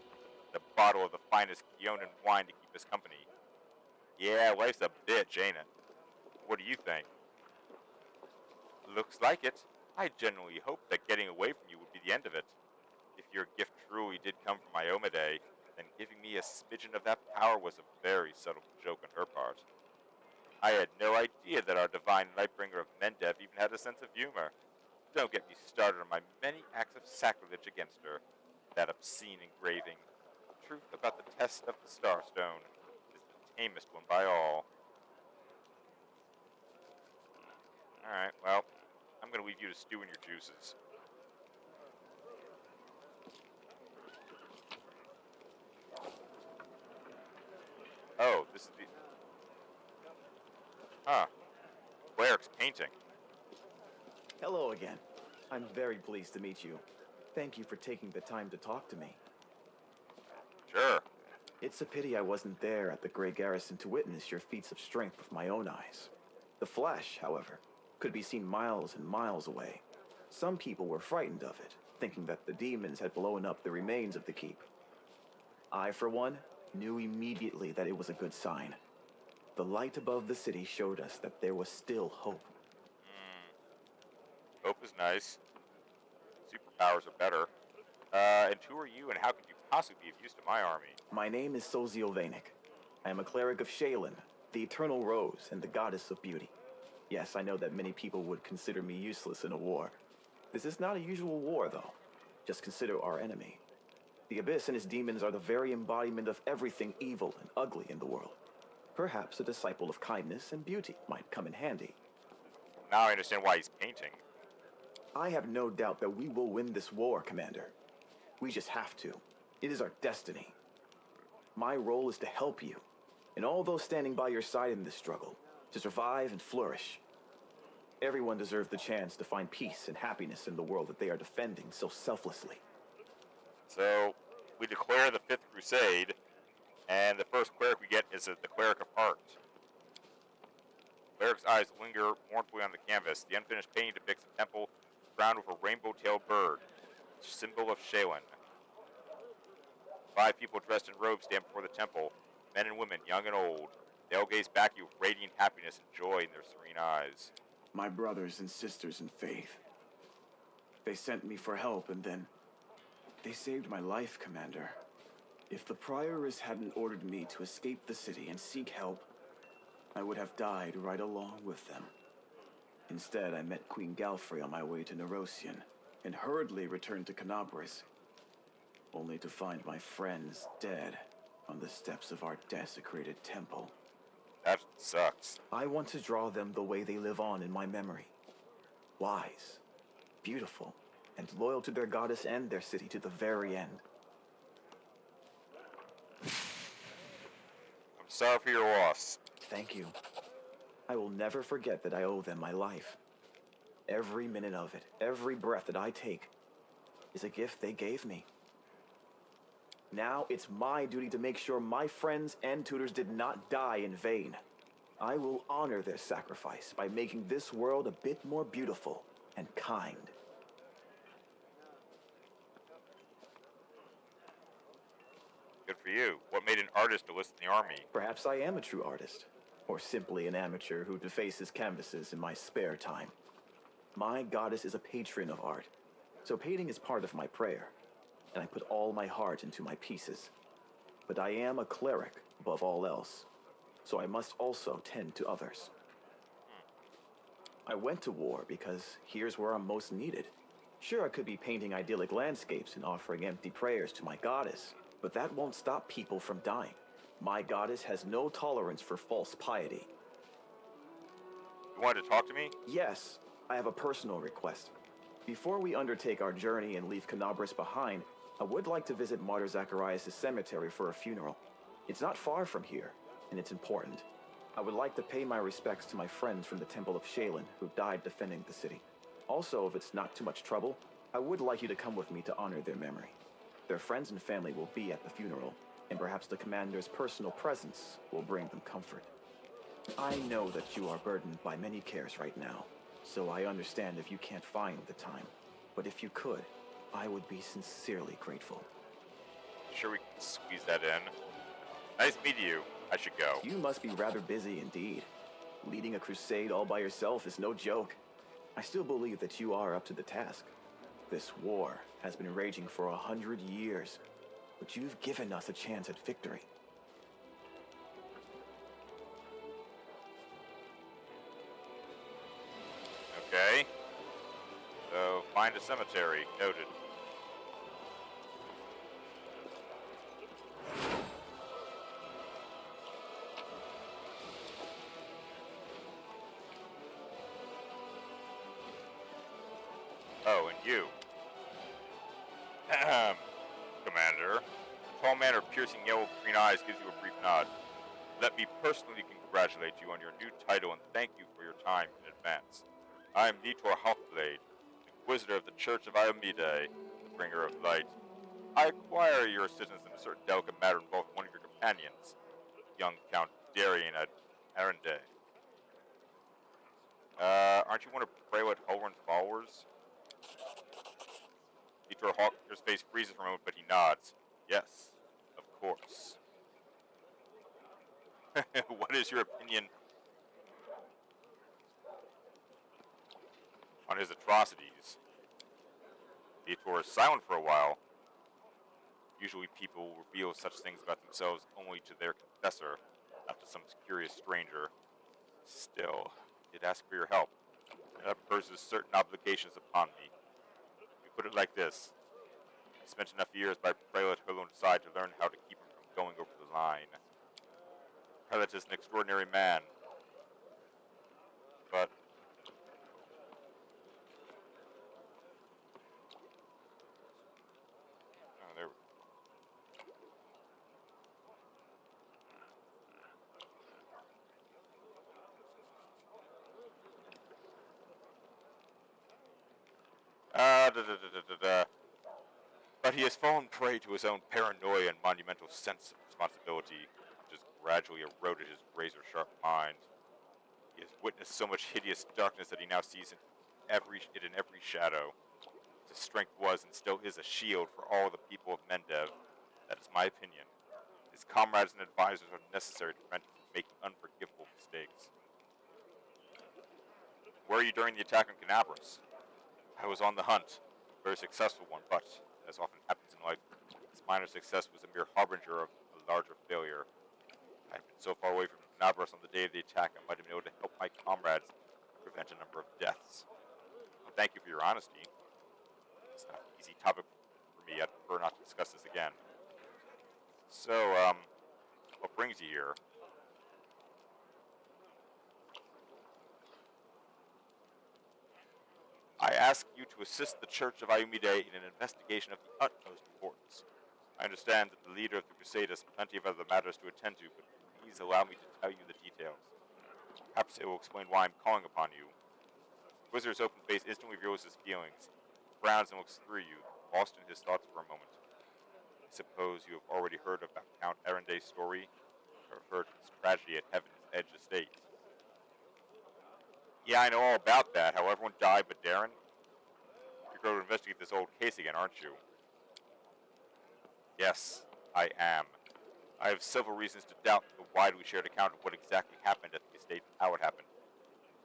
A bottle of the finest Keonan wine to keep us company. Yeah, life's a bitch, ain't it? What do you think? Looks like it. I genuinely hoped that getting away from you would be the end of it. If your gift truly did come from Iomade, then giving me a smidgen of that power was a very subtle joke on her part. I had no idea that our divine Lightbringer of Mendev even had a sense of humor. Don't get me started on my many acts of sacrilege against her. That obscene engraving. The truth about the test of the Starstone is the tamest one by all. Alright, well, I'm going to leave you to stew in your juices. Oh, this is the... Huh. Cleric's painting. Hello again. I'm very pleased to meet you. Thank you for taking the time to talk to me. Sure. It's a pity I wasn't there at the Grey Garrison to witness your feats of strength with my own eyes. The flash, however, could be seen miles and miles away. Some people were frightened of it, thinking that the demons had blown up the remains of the keep. I, for one, knew immediately that it was a good sign. The light above the city showed us that there was still hope. Hope is nice. Superpowers are better. And who are you, and how could you possibly be of use to my army? My name is Sozio Vanek. I am a cleric of Shaylin, the Eternal Rose and the Goddess of Beauty. Yes, I know that many people would consider me useless in a war. This is not a usual war, though. Just consider our enemy. The Abyss and his demons are the very embodiment of everything evil and ugly in the world. Perhaps a disciple of kindness and beauty might come in handy. Now I understand why he's painting. I have no doubt that we will win this war, Commander. We just have to. It is our destiny. My role is to help you, and all those standing by your side in this struggle, to survive and flourish. Everyone deserves the chance to find peace and happiness in the world that they are defending so selflessly. So, we declare the Fifth Crusade, and the first cleric we get is the Cleric of Art. Cleric's eyes linger mournfully on the canvas. The unfinished painting depicts a temple crowned with a rainbow-tailed bird, symbol of Shaylin. 5 people dressed in robes stand before the temple, men and women, young and old. They all gaze back at you with radiant happiness and joy in their serene eyes. My brothers and sisters in faith. They sent me for help, and then they saved my life, Commander. If the Prioress hadn't ordered me to escape the city and seek help, I would have died right along with them. Instead, I met Queen Galfrey on my way to Nerosian, and hurriedly returned to Canabris, only to find my friends dead on the steps of our desecrated temple. That sucks. I want to draw them the way they live on in my memory. wise, beautiful, and loyal to their goddess and their city to the very end. I'm sorry for your loss. Thank you. I will never forget that I owe them my life. Every minute of it, every breath that I take, is a gift they gave me. Now it's my duty to make sure my friends and tutors did not die in vain. I will honor their sacrifice by making this world a bit more beautiful and kind. Good for you. What made an artist enlist in the army? Perhaps I am a true artist, or simply an amateur who defaces canvases in my spare time. My goddess is a patron of art, so painting is part of my prayer, and I put all my heart into my pieces. But I am a cleric above all else, so I must also tend to others. I went to war because here's where I'm most needed. Sure, I could be painting idyllic landscapes and offering empty prayers to my goddess, but that won't stop people from dying. My goddess has no tolerance for false piety. You wanted to talk to me? Yes, I have a personal request. Before we undertake our journey and leave Canabras behind, I would like to visit Martyr Zacharias' cemetery for a funeral. It's not far from here, and it's important. I would like to pay my respects to my friends from the Temple of Shaylin who died defending the city. Also, if it's not too much trouble, I would like you to come with me to honor their memory. Their friends and family will be at the funeral, and perhaps the commander's personal presence will bring them comfort. I know that you are burdened by many cares right now, so I understand if you can't find the time. But if you could, I would be sincerely grateful. Sure we can squeeze that in. Nice meeting you. I should go. You must be rather busy indeed. Leading a crusade all by yourself is no joke. I still believe that you are up to the task. This war has been raging for 100 years, but you've given us a chance at victory. Okay. So, find a cemetery. Noted. Oh, and you. Commander. A tall man with piercing yellow-green eyes gives you a brief nod. Let me personally congratulate you on your new title and thank you for your time in advance. I am WotR Hawkblade, Inquisitor of the Church of Iomide, the bringer of light. I require your assistance in a certain delicate matter involving one of your companions, young Count Darian at Arende. Aren't you one of Prelate Holren's followers? WotR Hawkblade's face freezes for a moment, but he nods. Yes, of course. What is your opinion on his atrocities? WotR is silent for a while. Usually people reveal such things about themselves only to their confessor, not to some curious stranger. Still, I did ask for your help, and that imposes certain obligations upon me. We put it like this. I spent enough years by Prelate Hurlon's side to learn how to keep him from going over the line. Prelate is an extraordinary man, but there. But he has fallen prey to his own paranoia and monumental sense of responsibility, which has gradually eroded his razor-sharp mind. He has witnessed so much hideous darkness that he now sees it in every shadow. His strength was and still is a shield for all the people of Mendev. That is my opinion. His comrades and advisors are necessary to prevent him from making unforgivable mistakes. Where were you during the attack on Canabras? I was on the hunt. A very successful one, but, as often happens in life, this minor success was a mere harbinger of a larger failure. I had been so far away from Canabras on the day of the attack, I might have been able to help my comrades prevent a number of deaths. Well, thank you for your honesty. It's not an easy topic for me. I'd prefer not to discuss this again. So, what brings you here? I ask you to assist the Church of Ayumide in an investigation of the utmost importance. I understand that the leader of the crusade has plenty of other matters to attend to, but please allow me to tell you the details. Perhaps it will explain why I'm calling upon you. The Wizard's open face instantly reveals his feelings, frowns and looks through you, lost in his thoughts for a moment. I suppose you have already heard about Count Arende's story, or have heard of his tragedy at Heaven's Edge Estate. Yeah, I know all about that, how everyone died but Darren. You're going to investigate this old case again, aren't you? Yes, I am. I have several reasons to doubt the widely shared account of what exactly happened at the estate and how it happened.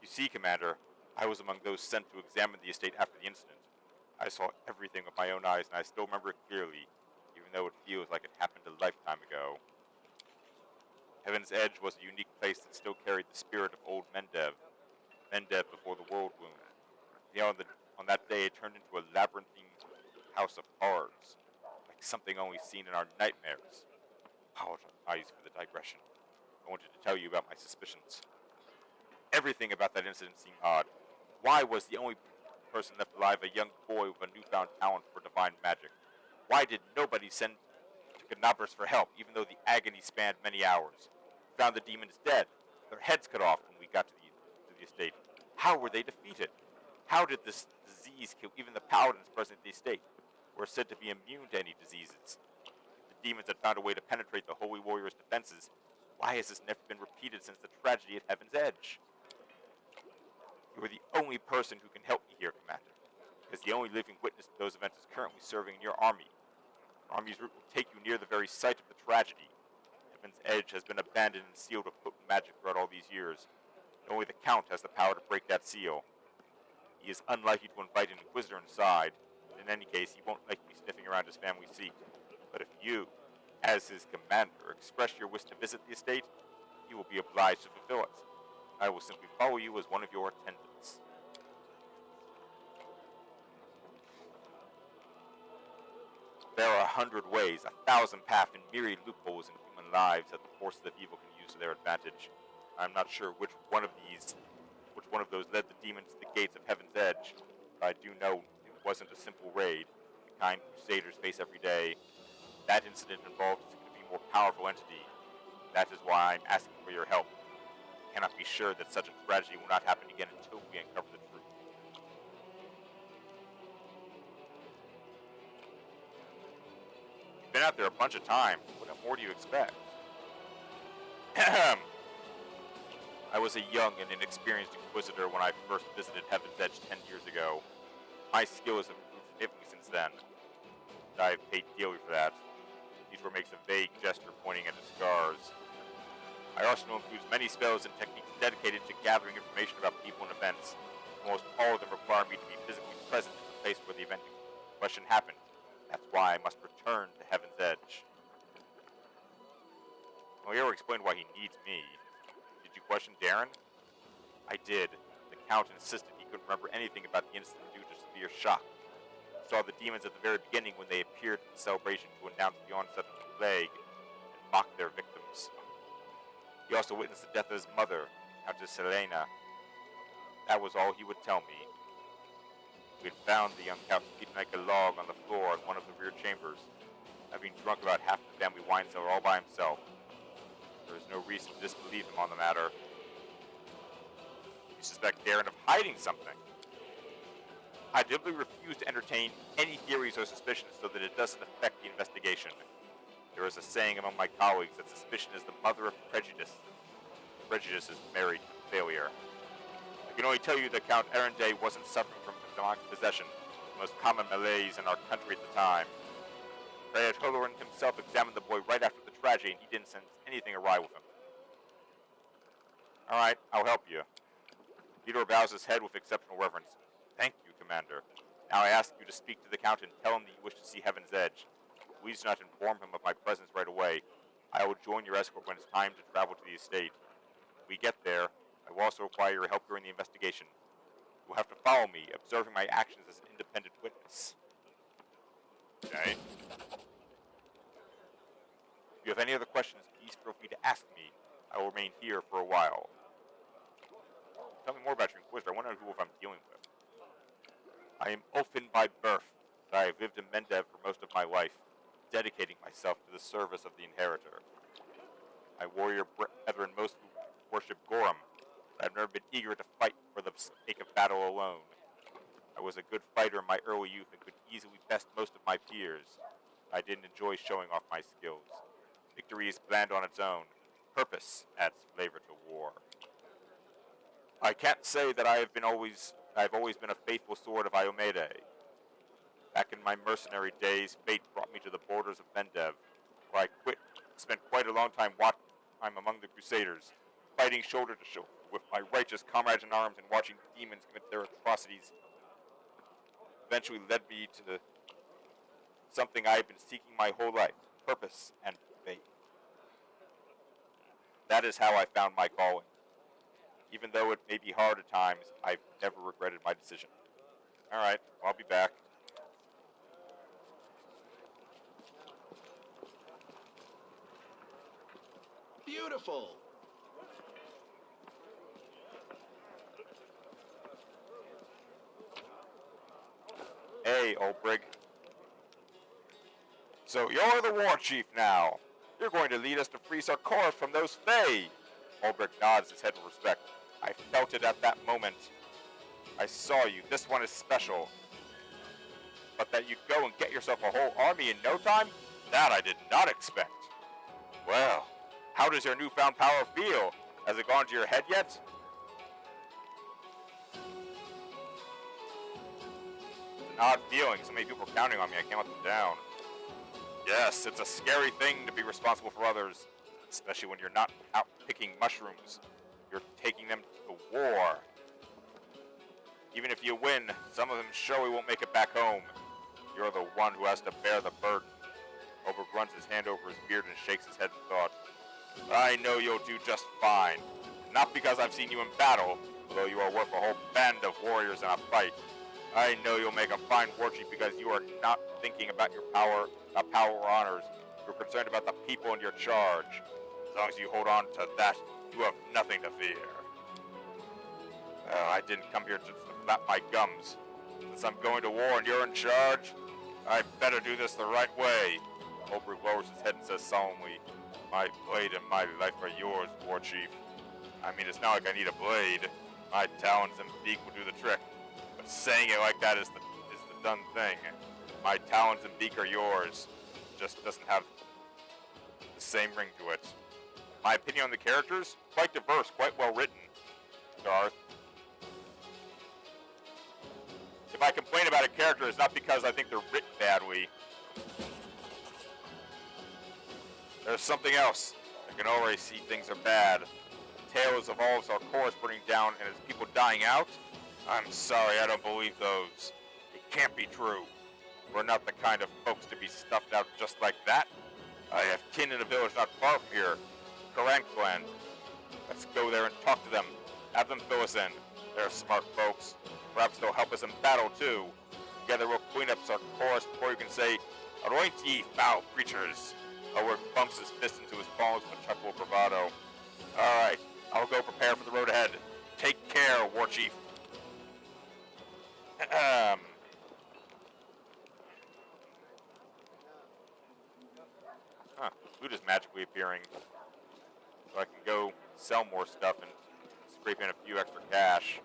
You see, Commander, I was among those sent to examine the estate after the incident. I saw everything with my own eyes, and I still remember it clearly, even though it feels like it happened a lifetime ago. Heaven's Edge was a unique place that still carried the spirit of old Mendev before the world wound. On that day, it turned into a labyrinthine house of horrors, like something only seen in our nightmares. Apologize for the digression. I wanted to tell you about my suspicions. Everything about that incident seemed odd. Why was the only person left alive a young boy with a newfound talent for divine magic? Why did nobody send to Knappers for help, even though the agony spanned many hours? We found the demons dead, their heads cut off when we got to the estate. How were they defeated? How did this disease kill even the paladins present at the estate, who are said to be immune to any diseases? If the demons had found a way to penetrate the Holy Warrior's defenses, why has this never been repeated since the tragedy at Heaven's Edge? You are the only person who can help me here, Commander, because the only living witness to those events is currently serving in your army. Your army's route will take you near the very site of the tragedy. Heaven's Edge has been abandoned and sealed with potent magic throughout all these years. And only the Count has the power to break that seal. He is unlikely to invite an Inquisitor inside, and in any case, he won't like me sniffing around his family seat. But if you, as his commander, express your wish to visit the estate, he will be obliged to fulfill it. I will simply follow you as one of your attendants. There are 100 ways, 1,000 paths, and myriad loopholes in human lives that the forces of evil can use to their advantage. I'm not sure which one of those led the demons to the gates of Heaven's Edge, but I do know it wasn't a simple raid, the kind Crusaders face every day. That incident involved a significantly more powerful entity. That is why I'm asking for your help. I cannot be sure that such a tragedy will not happen again until we uncover the truth. You've been out there a bunch of times. What more do you expect? I was a young and inexperienced Inquisitor when I first visited Heaven's Edge 10 years ago. My skills have improved significantly since then. I have paid dearly for that. Detour makes a vague gesture pointing at his scars. My arsenal includes many spells and techniques dedicated to gathering information about people and events. Almost all of them require me to be physically present in the place where the event in question happened. That's why I must return to Heaven's Edge. Well, he already explained why he needs me. Did you question Darren? I did. The Count insisted he couldn't remember anything about the incident due to severe shock. He saw the demons at the very beginning when they appeared at the celebration to announce the onset of the plague and mock their victims. He also witnessed the death of his mother, Countess Selena. That was all he would tell me. We had found the young Count sleeping like a log on the floor in one of the rear chambers, having drunk about half the family wine cellar all by himself. There is no reason to disbelieve him on the matter. You suspect Darren of hiding something. I deliberately refuse to entertain any theories or suspicions so that it doesn't affect the investigation. There is a saying among my colleagues that suspicion is the mother of prejudice. Prejudice is married to failure. I can only tell you that Count Arende wasn't suffering from demonic possession, the most common malaise in our country at the time. Prayat Holoran himself examined the boy right after the tragedy, and he didn't sense anything awry with him. Alright, I'll help you. Theodore bows his head with exceptional reverence. Thank you, Commander. Now I ask you to speak to the Count and tell him that you wish to see Heaven's Edge. Please do not inform him of my presence right away. I will join your escort when it's time to travel to the estate. If we get there, I will also require your help during the investigation. You will have to follow me, observing my actions as an independent witness. Okay. If you have any other questions, please feel free to ask me. I will remain here for a while. Tell me more about your Inquisitor. I want to know who I'm dealing with. I am Ulfin by birth, but I have lived in Mendev for most of my life, dedicating myself to the service of the Inheritor. My warrior brethren mostly worship Gorum, but I've never been eager to fight for the sake of battle alone. I was a good fighter in my early youth and could easily best most of my peers. I didn't enjoy showing off my skills. Victory is bland on its own. Purpose adds flavor to war. I can't say that I've always been a faithful sword of Iomede. Back in my mercenary days, fate brought me to the borders of Mendev, where I spent quite a long time among the Crusaders, fighting shoulder to shoulder with my righteous comrades in arms and watching demons commit their atrocities. Eventually led me to something I have been seeking my whole life, purpose and faith. That is how I found my calling. Even though it may be hard at times, I've never regretted my decision. Alright, I'll be back. Beautiful! Hey, Olbrig. So you're the war chief now. You're going to lead us to free Sarkor from those Fae. Olbrig nods his head in respect. I felt it at that moment. I saw you. This one is special. But that you'd go and get yourself a whole army in no time? That I did not expect. Well, how does your newfound power feel? Has it gone to your head yet? It's an odd feeling. So many people are counting on me. I can't let them down. Yes, it's a scary thing to be responsible for others, especially when you're not out picking mushrooms. You're taking them to war. Even if you win, some of them surely won't make it back home. You're the one who has to bear the burden. Olbrig runs his hand over his beard and shakes his head in thought. I know you'll do just fine. Not because I've seen you in battle, although you are worth a whole band of warriors in a fight. I know you'll make a fine war chief because you are not thinking about your power or honors. You're concerned about the people in your charge. As long as you hold on to that, you have nothing to fear. I didn't come here just to flap my gums. Since I'm going to war and you're in charge, I'd better do this the right way. Olbrig lowers his head and says solemnly, my blade and my life are yours, war chief. I mean, it's not like I need a blade. My talons and beak will do the trick. But saying it like that is the done thing. My talons and beak are yours. It just doesn't have the same ring to it. My opinion on the characters? Quite diverse, quite well written. Darth. If I complain about a character, it's not because I think they're written badly. There's something else. I can already see things are bad. Tales of all of our chorus burning down and its people dying out? I'm sorry, I don't believe those. It can't be true. We're not the kind of folks to be stuffed out just like that. I have kin in a village not far from here, Karan clan. Let's go there and talk to them. Have them fill us in. They're smart folks. Perhaps they'll help us in battle too. Together we'll clean up our chorus before you can say, "Anoint ye foul creatures." Howard bumps his fist into his palms with a chuckle of bravado. Alright, I'll go prepare for the road ahead. Take care, war chief. Loot is magically appearing. So I can go sell more stuff and scrape in a few extra cash.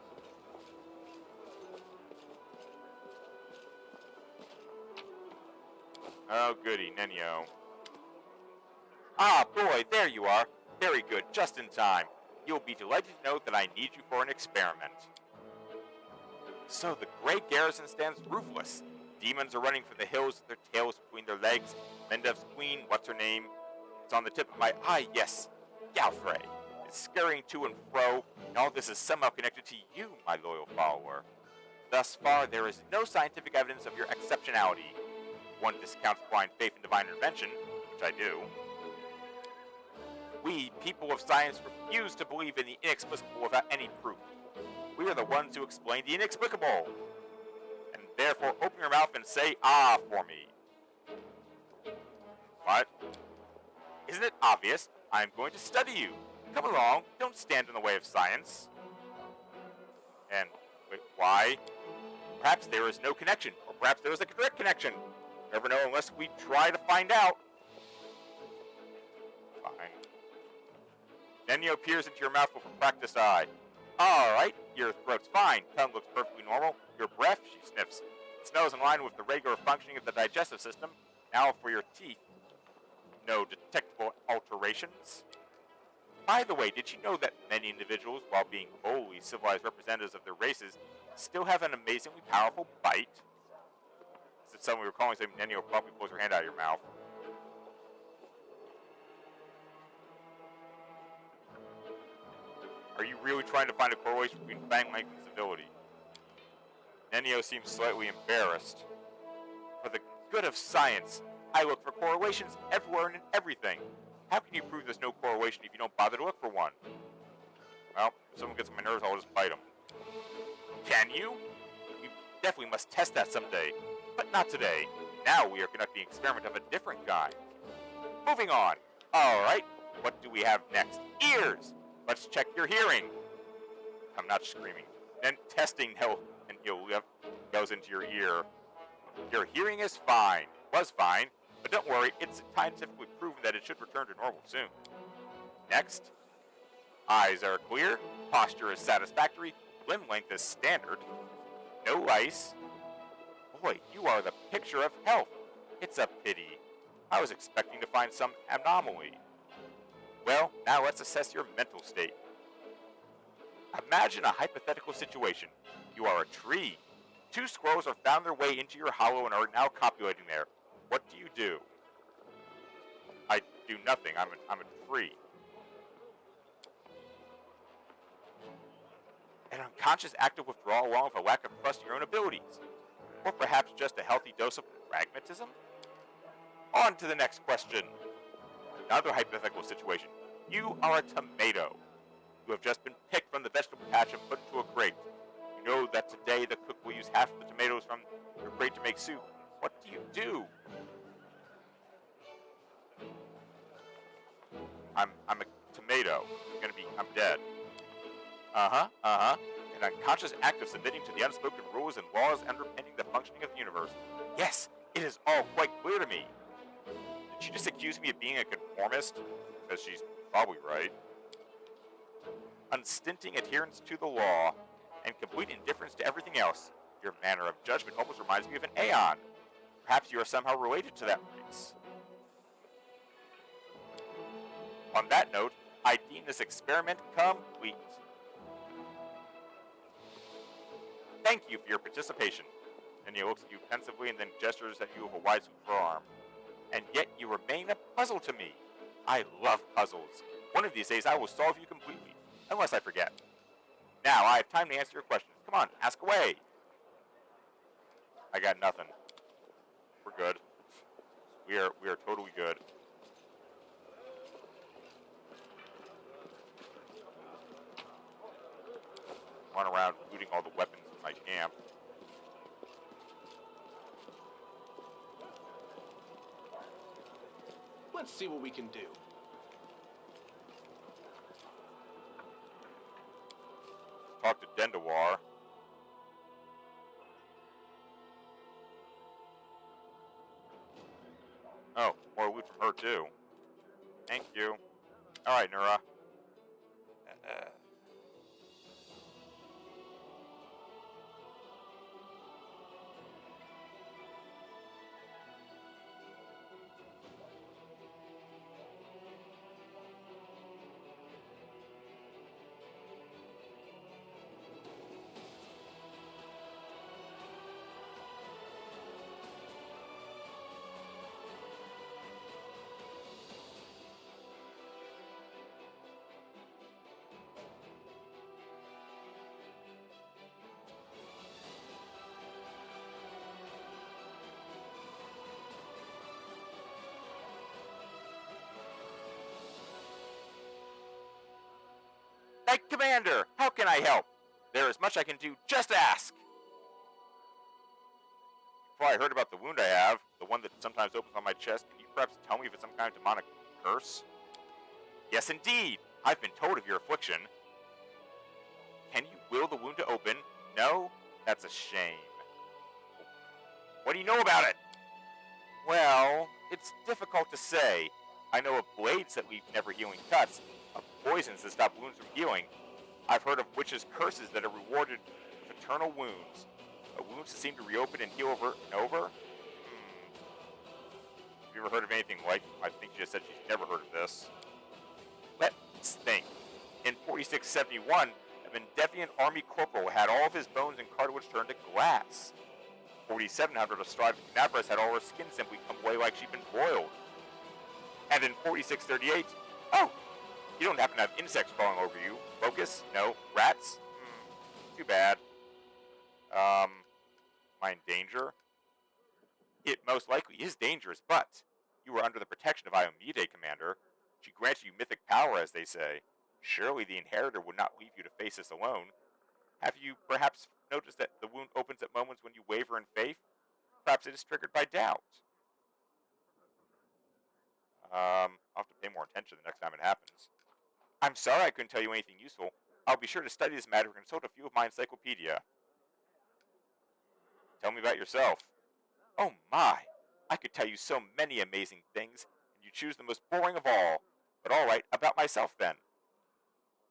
Oh, goody, Nenio. Ah, boy, there you are. Very good, just in time. You'll be delighted to know that I need you for an experiment. So the Grey Garrison stands roofless. Demons are running for the hills with their tails between their legs. Mendev's queen, what's her name? It's on the tip of my eye, yes. Galfrey. It's scurrying to and fro, and all this is somehow connected to you, my loyal follower. Thus far, there is no scientific evidence of your exceptionality. One discounts blind faith in divine intervention, which I do. We, people of science, refuse to believe in the inexplicable without any proof. We are the ones who explain the inexplicable. And therefore, open your mouth and say, ah, for me. What? Isn't it obvious? I'm going to study you. Come along, don't stand in the way of science. And, wait, why? Perhaps there is no connection, or perhaps there is a direct connection. Never know unless we try to find out. Fine. Nenio peers into your mouth with a practiced eye. Alright, your throat's fine. Tongue looks perfectly normal. Your breath, she sniffs. It smells in line with the regular functioning of the digestive system. Now for your teeth. No detectable alterations. By the way, did you know that many individuals, while being wholly civilized representatives of their races, still have an amazingly powerful bite? As if someone we were calling something, Nenio probably pulls her hand out of your mouth. Are you really trying to find a correlation between fang length and civility? Nenio seems slightly embarrassed. For the good of science, I look for correlations everywhere and in everything. How can you prove there's no correlation if you don't bother to look for one? Well, if someone gets on my nerves, I'll just bite them. Can you? We definitely must test that someday. But not today. Now we are conducting an experiment of a different kind. Moving on. Alright, what do we have next? Ears! Let's check your hearing. I'm not screaming. Then testing goes into your ear. Your hearing is fine. Was fine. But don't worry, it's scientifically proven that it should return to normal soon. Next. Eyes are clear. Posture is satisfactory. Limb length is standard. No lice. Boy, you are the picture of health. It's a pity. I was expecting to find some anomaly. Well, now let's assess your mental state. Imagine a hypothetical situation. You are a tree. 2 squirrels have found their way into your hollow and are now copulating there. What do you do? I do nothing. I'm a tree. An unconscious act of withdrawal along with a lack of trust in your own abilities. Or perhaps just a healthy dose of pragmatism? On to the next question. Another hypothetical situation. You are a tomato. You have just been picked from the vegetable patch and put into a crate. You know that today the cook will use half of the tomatoes from your crate to make soup. What do you do? I'm a tomato. I'm dead. An unconscious act of submitting to the unspoken rules and laws underpinning the functioning of the universe. Yes, it is all quite clear to me. Did she just accuse me of being a conformist? Because she's probably right. Unstinting adherence to the law and complete indifference to everything else. Your manner of judgment almost reminds me of an Aeon. Perhaps you are somehow related to that race. On that note, I deem this experiment complete. Thank you for your participation. And he looks at you pensively and then gestures at you with a wide sweep of her arm. And yet you remain a puzzle to me. I love puzzles. One of these days I will solve you completely, unless I forget. Now I have time to answer your questions. Come on, ask away. I got nothing. We're good. We are totally good. Run around looting all the weapons in my camp. Let's see what we can do. Talk to WotR. Oh, more loot from her too. Thank you. Alright, Nura. Knight Commander, how can I help? There is much I can do, just ask! Before I heard about the wound I have, the one that sometimes opens on my chest, can you perhaps tell me if it's some kind of demonic curse? Yes, indeed! I've been told of your affliction. Can you will the wound to open? No? That's a shame. What do you know about it? Well, it's difficult to say. I know of blades that leave never healing cuts, of poisons that stop wounds from healing. I've heard of witches' curses that are rewarded with eternal wounds. Wounds that seem to reopen and heal over and over? Have you ever heard of anything like? I think she just said she's never heard of this. Let's think. In 4671, a Mendevian army corporal had all of his bones and cartilage turned to glass. 4700, a Stride of Canabras had all her skin simply come away like she'd been boiled. And in 4638, oh, you don't happen to have insects crawling over you. Locusts? No. Rats? Too bad. Am I in danger? It most likely is dangerous, but you are under the protection of Iomide, Commander. She grants you mythic power, as they say. Surely the Inheritor would not leave you to face this alone. Have you perhaps noticed that the wound opens at moments when you waver in faith? Perhaps it is triggered by doubt. I'll have to pay more attention the next time it happens. I'm sorry I couldn't tell you anything useful. I'll be sure to study this matter and consult a few of my encyclopedia. Tell me about yourself. Oh my! I could tell you so many amazing things, and you choose the most boring of all. But alright, about myself then.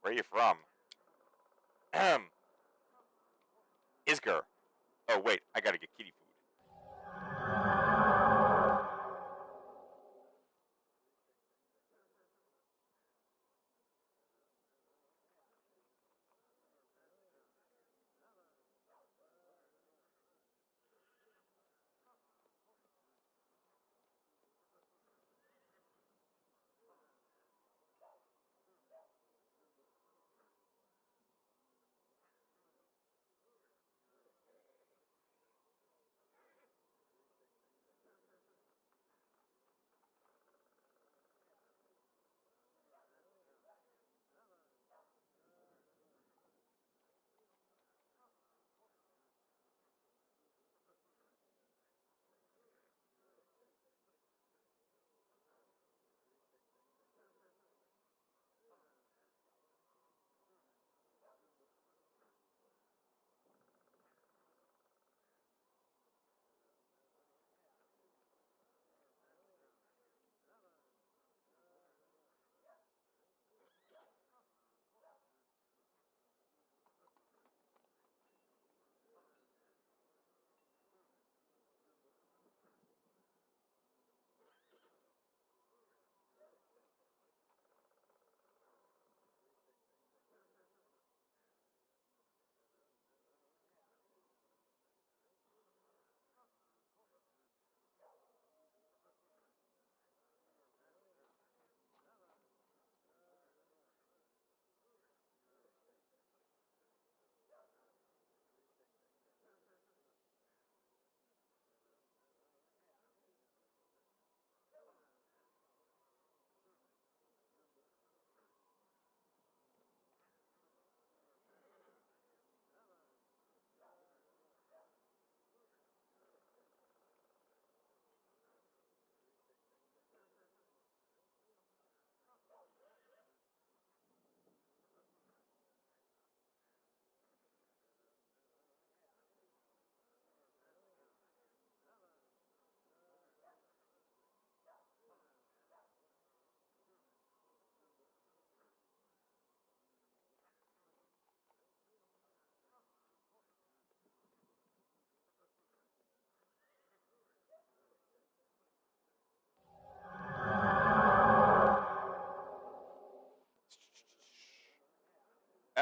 Where are you from? Isger. Oh wait, I gotta get kitty food.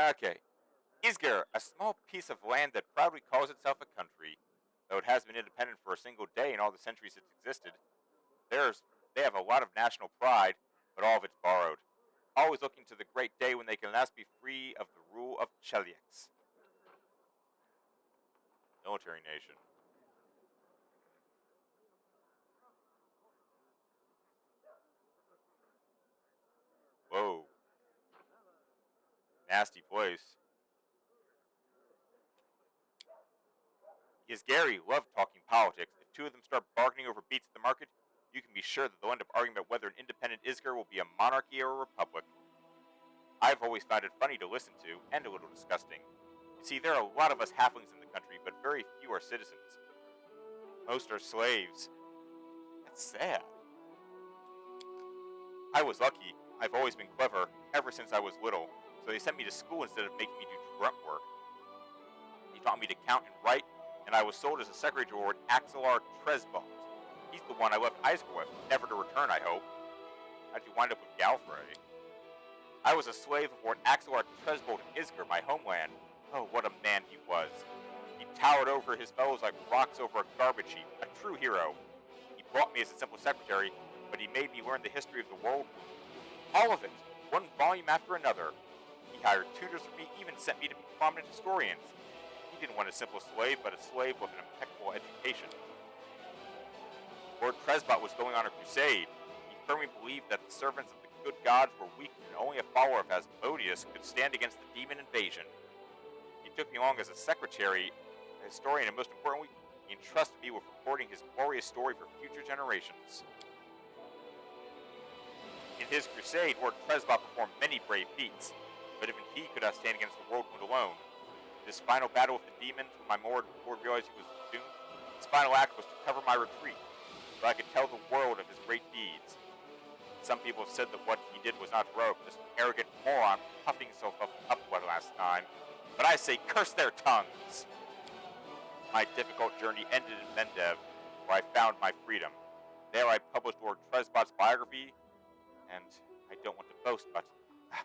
Okay. Isger, a small piece of land that proudly calls itself a country. Though it has been independent for a single day in all the centuries it's existed, they have a lot of national pride, but all of it's borrowed. Always looking to the great day when they can last be free of the rule of Cheliax. Military nation. Whoa. Nasty place. Isgari love talking politics. If two of them start bargaining over beats at the market, you can be sure that they'll end up arguing about whether an independent Isger will be a monarchy or a republic. I've always found it funny to listen to, and a little disgusting. You see, there are a lot of us halflings in the country, but very few are citizens. Most are slaves. That's sad. I was lucky. I've always been clever, ever since I was little, so they sent me to school instead of making me do grunt work. They taught me to count and write, and I was sold as a secretary to Lord Axelar Tresbot. He's the one I left high school with, never to return, I hope. How'd you wind up with Galfrey? I was a slave of Lord Axelar Tresbot in Isger, my homeland. Oh, what a man he was. He towered over his fellows like rocks over a garbage heap, a true hero. He brought me as a simple secretary, but he made me learn the history of the world. All of it, one volume after another. He hired tutors for me, even sent me to be prominent historians. He didn't want a simple slave, but a slave with an impeccable education. Lord Tresbot was going on a crusade. He firmly believed that the servants of the good gods were weak, and only a follower of Asmodeus could stand against the demon invasion. He took me along as a secretary, a historian, and most importantly, he entrusted me with recording his glorious story for future generations. In his crusade, Lord Tresbot performed many brave feats, but even he could not stand against the Whirlwind alone. This final battle with the demons, when my lord realized he was doomed, his final act was to cover my retreat, so I could tell the world of his great deeds. Some people have said that what he did was not heroic, this arrogant moron puffing himself up one last time, but I say curse their tongues! My difficult journey ended in Mendev, where I found my freedom. There I published Lord Tresbot's biography, and I don't want to boast, but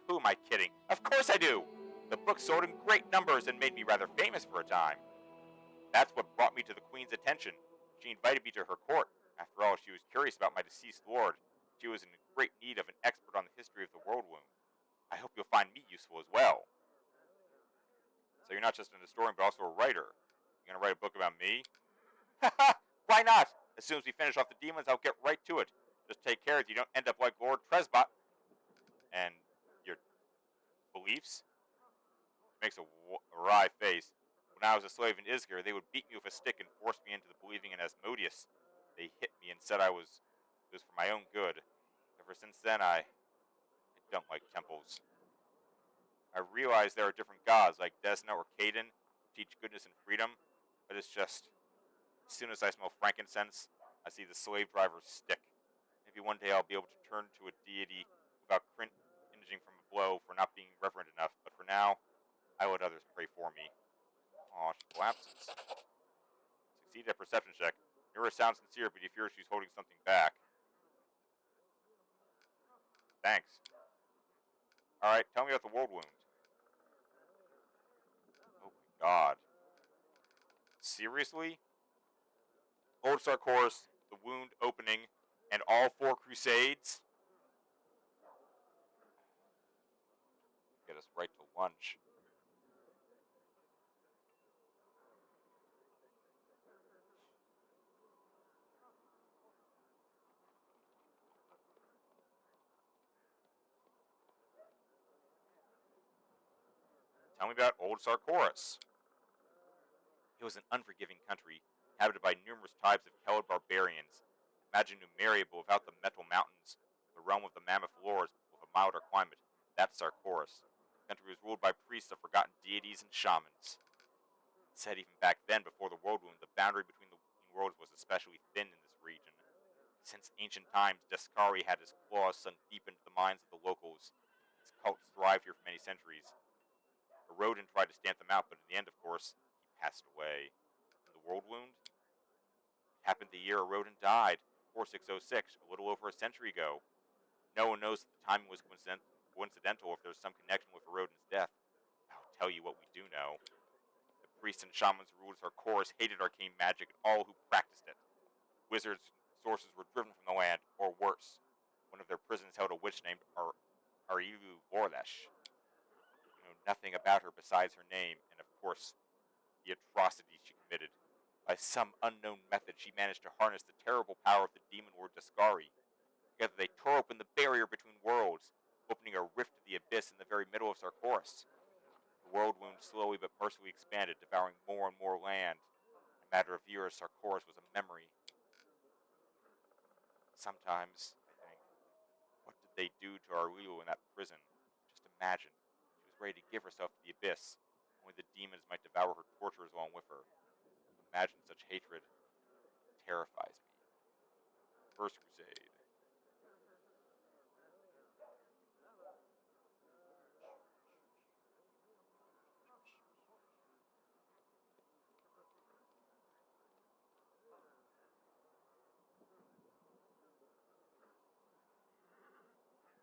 who am I kidding? Of course I do! The book sold in great numbers and made me rather famous for a time. That's what brought me to the Queen's attention. She invited me to her court. After all, she was curious about my deceased lord. She was in great need of an expert on the history of the Whirlwind. I hope you'll find me useful as well. So you're not just an historian, but also a writer. You gonna write a book about me? Why not? As soon as we finish off the demons, I'll get right to it. Just take care that you don't end up like Lord Tresbot. And your beliefs? She makes a wry face. When I was a slave in Isger, they would beat me with a stick and force me into the believing in Asmodeus. They hit me and said it was for my own good. Ever since then, I don't like temples. I realize there are different gods, like Desna or Caden, who teach goodness and freedom, but it's just, as soon as I smell frankincense, I see the slave driver's stick. Maybe one day I'll be able to turn to a deity without cringing from a blow for not being reverent enough, but for now, I let others pray for me. Aw, she collapses. Succeed at perception check. Nura sounds sincere, but he fears she's holding something back. Thanks. Alright, tell me about the Whirlwind. Oh my god. Seriously? Old Sarkoris, the wound opening, and all 4 crusades? Get us right to lunch. Tell me about Old Sarkoris. It was an unforgiving country, inhabited by numerous tribes of Kelid barbarians. Imagine Numeria, but without the metal mountains, the realm of the mammoth lords with a milder climate. That's Sarkoris. The country was ruled by priests of forgotten deities and shamans. It said even back then, before the Whirlwind, the boundary between the worlds was especially thin in this region. Since ancient times, Deskari had his claws sunk deep into the minds of the locals. His cults thrived here for many centuries. Rodin tried to stamp them out, but in the end, of course, he passed away. And the Whirlwind? It happened the year Rodin died, 4606, a little over a century ago. No one knows if the timing was coincidental or if there's some connection with Rodin's death. I'll tell you what we do know. The priests and shamans who ruled Sarkoris hated arcane magic and all who practiced it. Wizards and sorcerers were driven from the land, or worse. One of their prisons held a witch named Arilu Vorlesh. Nothing about her besides her name, and of course, the atrocities she committed. By some unknown method, she managed to harness the terrible power of the demon lord Deskari. Together they tore open the barrier between worlds, opening a rift to the abyss in the very middle of Sarkoris. The Whirlwind slowly but mercifully expanded, devouring more and more land. In a matter of years, Sarkoris was a memory. Sometimes, I think, what did they do to Arilu in that prison? Just imagine. Ready to give herself to the abyss. Only the demons might devour her torturers along with her. Imagine such hatred. terrifies me. First Crusade.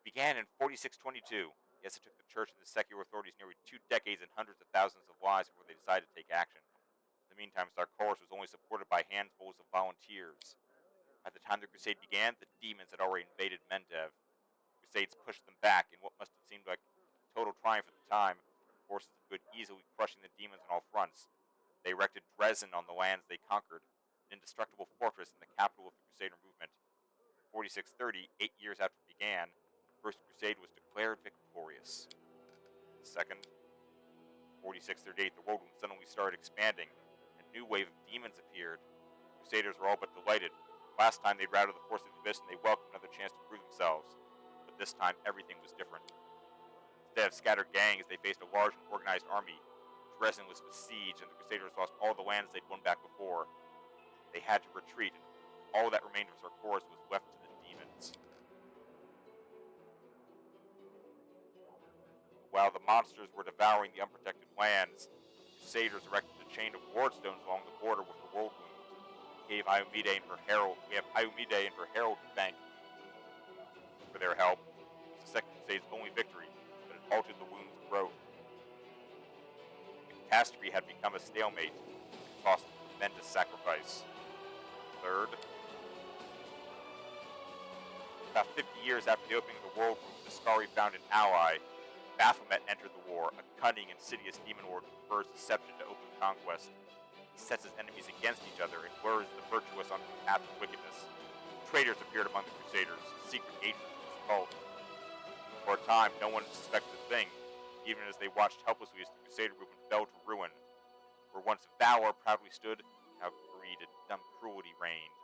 Began in 4622. Yes, it took the church and the secular authorities nearly 2 decades and hundreds of thousands of lives before they decided to take action. In the meantime, Sarkoris was only supported by handfuls of volunteers. By the time the crusade began, the demons had already invaded Mendev. Crusades pushed them back in what must have seemed like total triumph at the time, forces of good easily crushing the demons on all fronts. They erected Dresden on the lands they conquered, an indestructible fortress in the capital of the Crusader movement. In 4630, 8 years after it began, the First Crusade was declared victorious. The second, 4638, the world suddenly started expanding. A new wave of demons appeared. Crusaders were all but delighted. Last time they routed the force of the abyss and they welcomed another chance to prove themselves. But this time, everything was different. Instead of scattered gangs, they faced a large and organized army. Dresden was besieged, and the Crusaders lost all the lands they'd won back before. They had to retreat, and all that remained of Sarkoris was left to the demons. While the monsters were devouring the unprotected lands, the Crusaders erected a chain of wardstones along the border with the world wound. We have Iomide and her herald thank for their help. It was the Second Crusade's only victory, but it halted the wound's growth. The catastrophe had become a stalemate, and cost a tremendous sacrifice. Third, about 50 years after the opening of the world wound, the Skari found an ally. Baphomet entered the war, a cunning, insidious demon lord who prefers deception to open conquest. He sets his enemies against each other and lures the virtuous onto the path of wickedness. Traitors appeared among the Crusaders, secret agents of his cult. For a time, no one suspected a thing, even as they watched helplessly as the Crusader movement fell to ruin. Where once valor proudly stood, now greed and dumb cruelty reigned.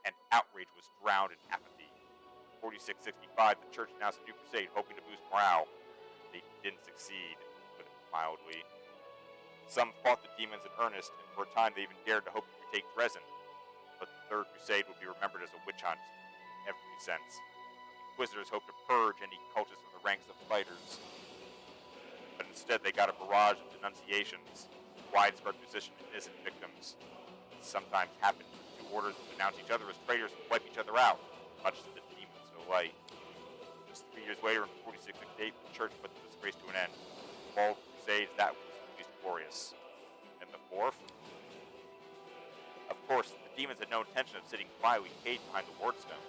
And outrage was drowned in apathy. In 4665, the church announced a new crusade, hoping to boost morale. They didn't succeed, to put it mildly. Some fought the demons in earnest, and for a time they even dared to hope to retake Dresden. But the Third Crusade would be remembered as a witch hunt, in every sense. Inquisitors hoped to purge any cultists from the ranks of fighters. But instead they got a barrage of denunciations, widespread position of innocent victims. This sometimes happened. Two orders would denounce each other as traitors and wipe each other out, much to the demons' delight. Just 3 years later, in 4668, the church put the disgrace to an end. Of all the crusades, that was the least glorious. And the fourth? Of course, the demons had no intention of sitting quietly caged behind the wardstones.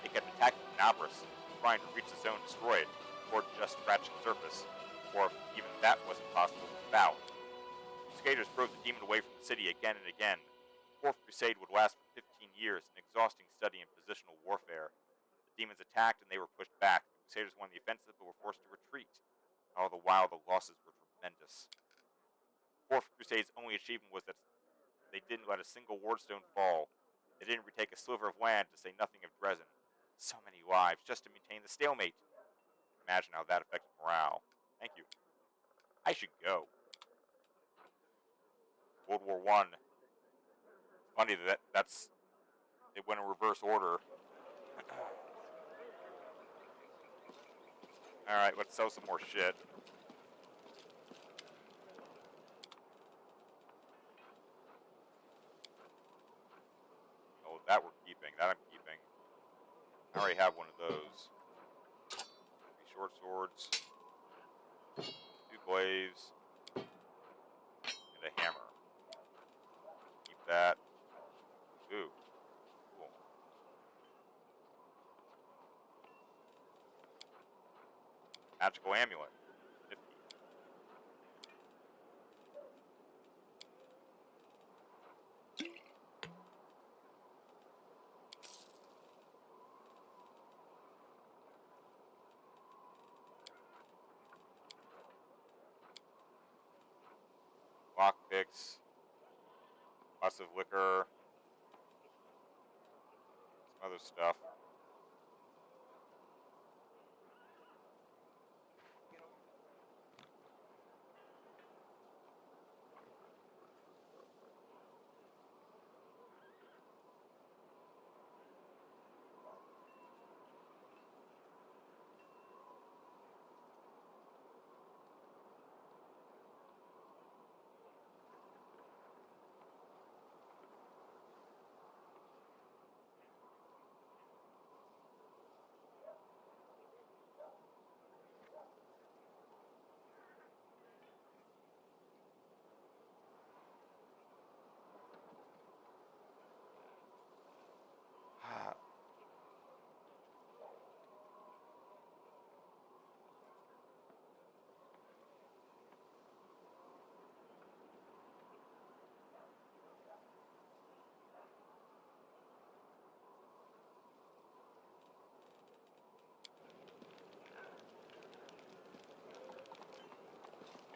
They kept attacking Nabris, trying to reach the zone and destroy it, or just scratch the surface. Or if even that wasn't possible, without. Crusaders drove the demon away from the city again and again. The Fourth Crusade would last for 15 years, an exhausting study in positional warfare. The demons attacked and they were pushed back. The Crusaders won the offensive but were forced to retreat. All the while, the losses were tremendous. The Fourth Crusade's only achievement was that they didn't let a single wardstone fall. They didn't retake a sliver of land, to say nothing of Dresden. So many lives, just to maintain the stalemate. Imagine how that affected morale. Thank you. I should go. World War I. Funny that's it went in reverse order. Alright, let's sell some more shit. Oh, that we're keeping. That I'm keeping. I already have one of those. 3 short swords. 2 glaives. And a hammer. Keep that. Ooh. Cool. Magical amulet. 50. Lockpicks. Lots of liquor. Some other stuff.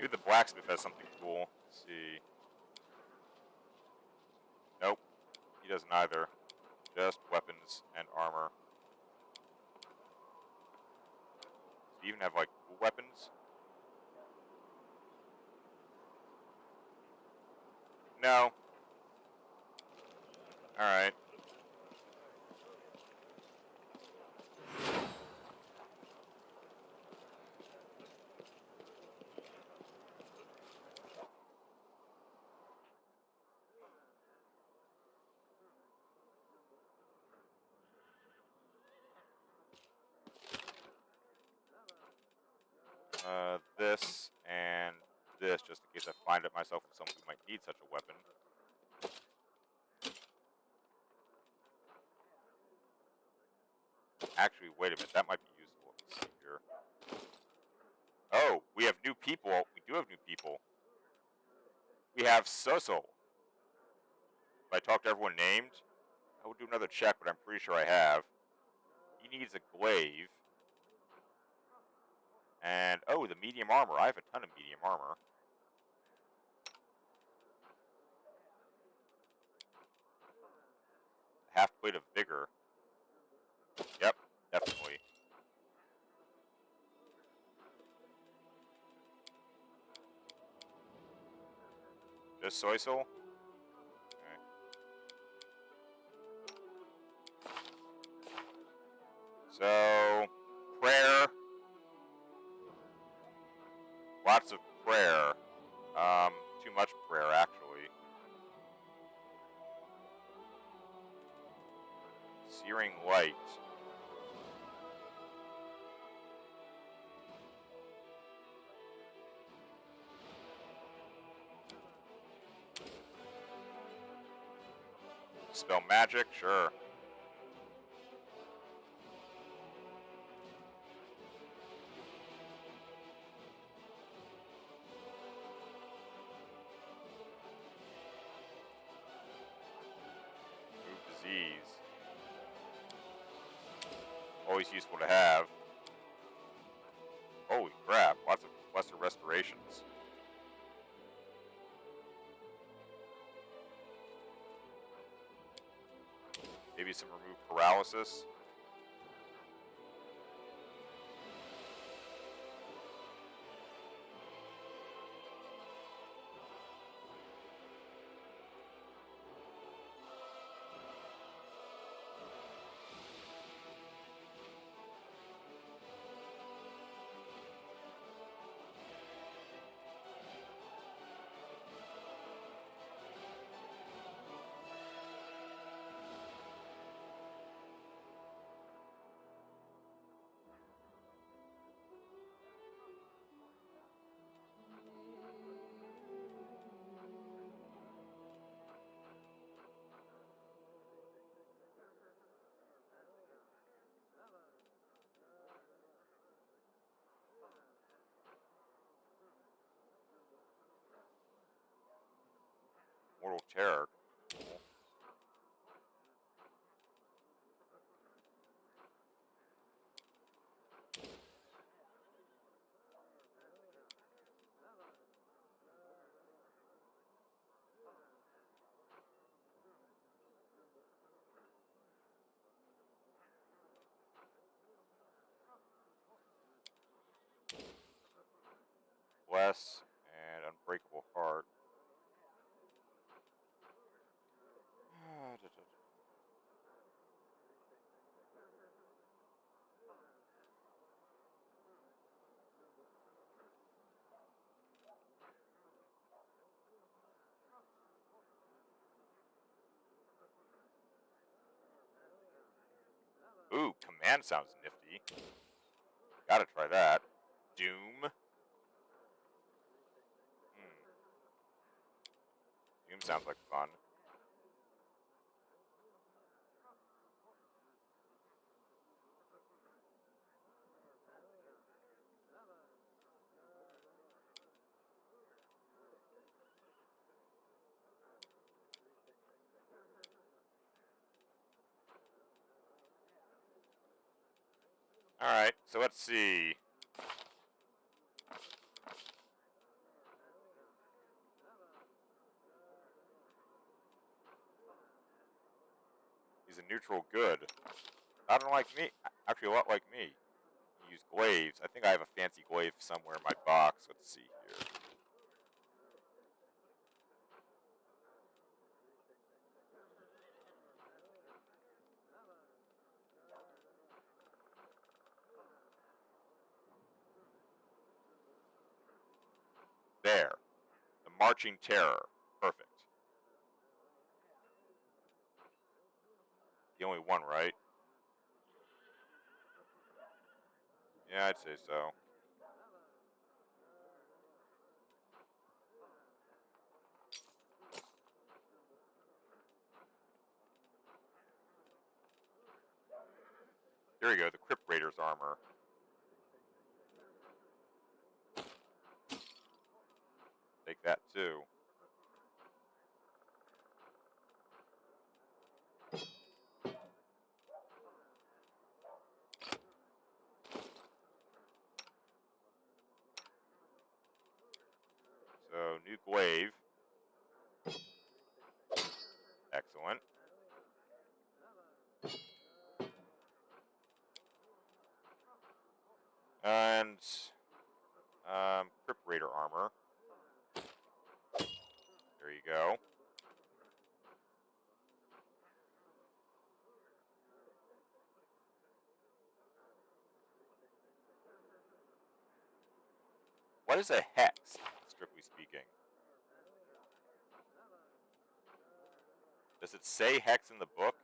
Maybe the blacksmith has something cool. Let's see. Nope. He doesn't either. Just weapons and armor. Does he even have, like, cool weapons? No. Alright. This and this, just in case I find it myself with someone who might need such a weapon. Actually, wait a minute, that might be useful. Let's see here. Oh, we have new people. We do have new people. We have Soso. If I talk to everyone named, I would do another check, but I'm pretty sure I have. He needs a glaive. And, oh, the medium armor. I have a ton of medium armor. Half plate of vigor. Yep, definitely. Just soy soul? Okay. So, prayer. Lots of prayer. Too much prayer, actually. Searing light. Spell magic, sure. Remove disease. Always useful to have. Holy crap, lots of lesser restorations. Maybe some remove paralysis. Mortal Terror. Bless and Unbreakable Heart. Ooh, command sounds nifty. Gotta try that. Doom. Doom sounds like fun. Alright, so let's see. neutral good. Not unlike me. Actually, a lot like me. You use glaives. I think I have a fancy glaive somewhere in my box. Let's see here. There. The Marching Terror. Perfect. The only one, right? Yeah, I'd say so. There you go, the Crypt Raider's armor. Take that too. So, new glaive. Excellent. And Crypt Raider armor. There you go. What is a hex, strictly speaking? Does it say hex in the book?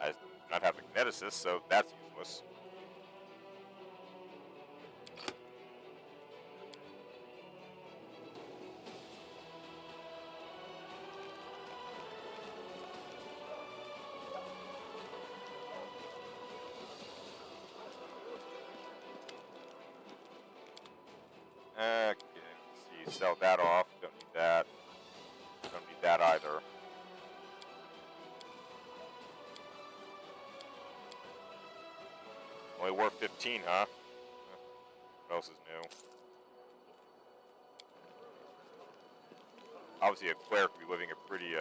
I do not have magneticist, so that's useless. Okay, let's see, sell that off. Don't need that. Don't need that either. Only worth 15, huh? What else is new? Obviously, a cleric would be living a pretty,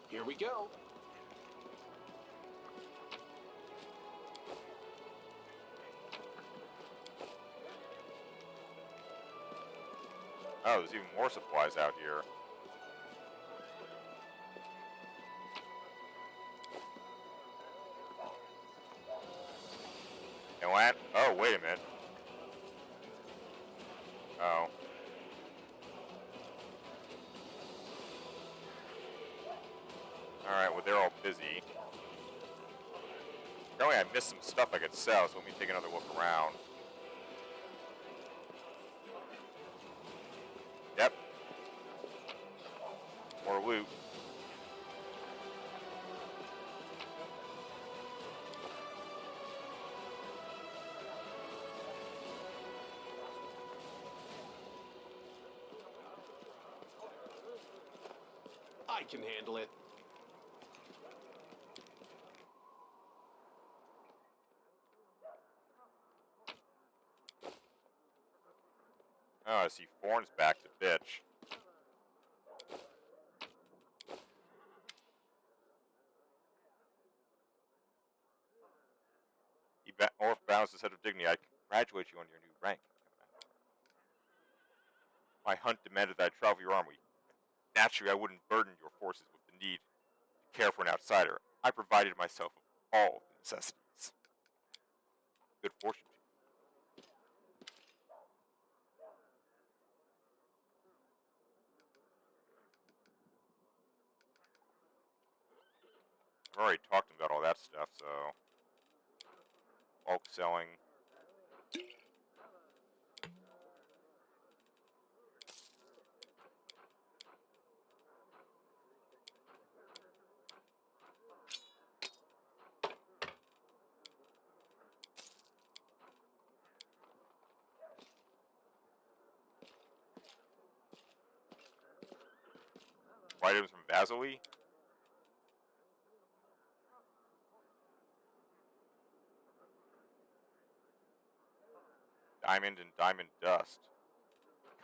Here we go. Oh, there's even more supplies out here. And what? Oh, wait a minute. Oh. Alright, well, they're all busy. Apparently, I missed some stuff I could sell, so let me take another look around. Yep. More loot. I can handle it. Oh, I see Forn's back to bitch. Orf bows his head of dignity. I congratulate you on your new rank, Commander. My hunt demanded that I travel your army. Naturally, I wouldn't burden your forces with the need to care for an outsider. I provided myself with all the necessities. Good fortune to you. I've already talked to him about all that stuff, so bulk selling. Items from Vasily. Diamond and diamond dust.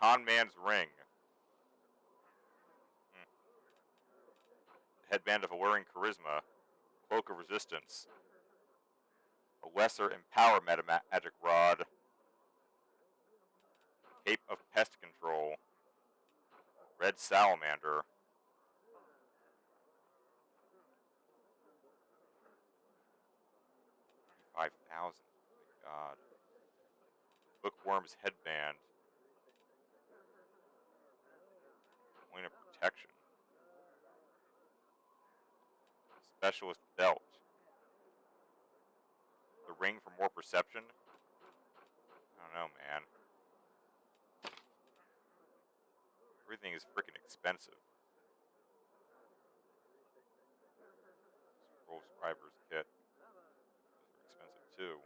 Con man's ring. Headband of alluring charisma. Cloak of resistance. A lesser empower magic rod. Cape of pest control. Red salamander. 5,000. My God. Bookworm's headband. Point of protection. Specialist belt. The ring for more perception. I don't know, man. Everything is freaking expensive. Scroll Scriber's kit. Those are expensive too.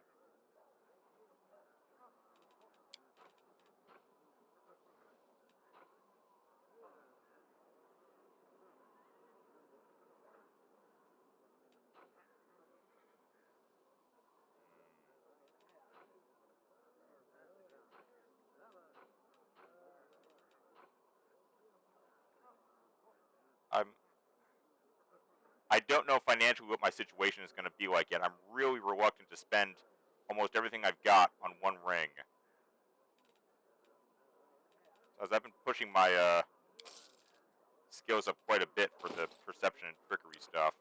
I don't know financially what my situation is going to be like yet. I'm really reluctant to spend almost everything I've got on one ring. So as I've been pushing my skills up quite a bit for the perception and trickery stuff.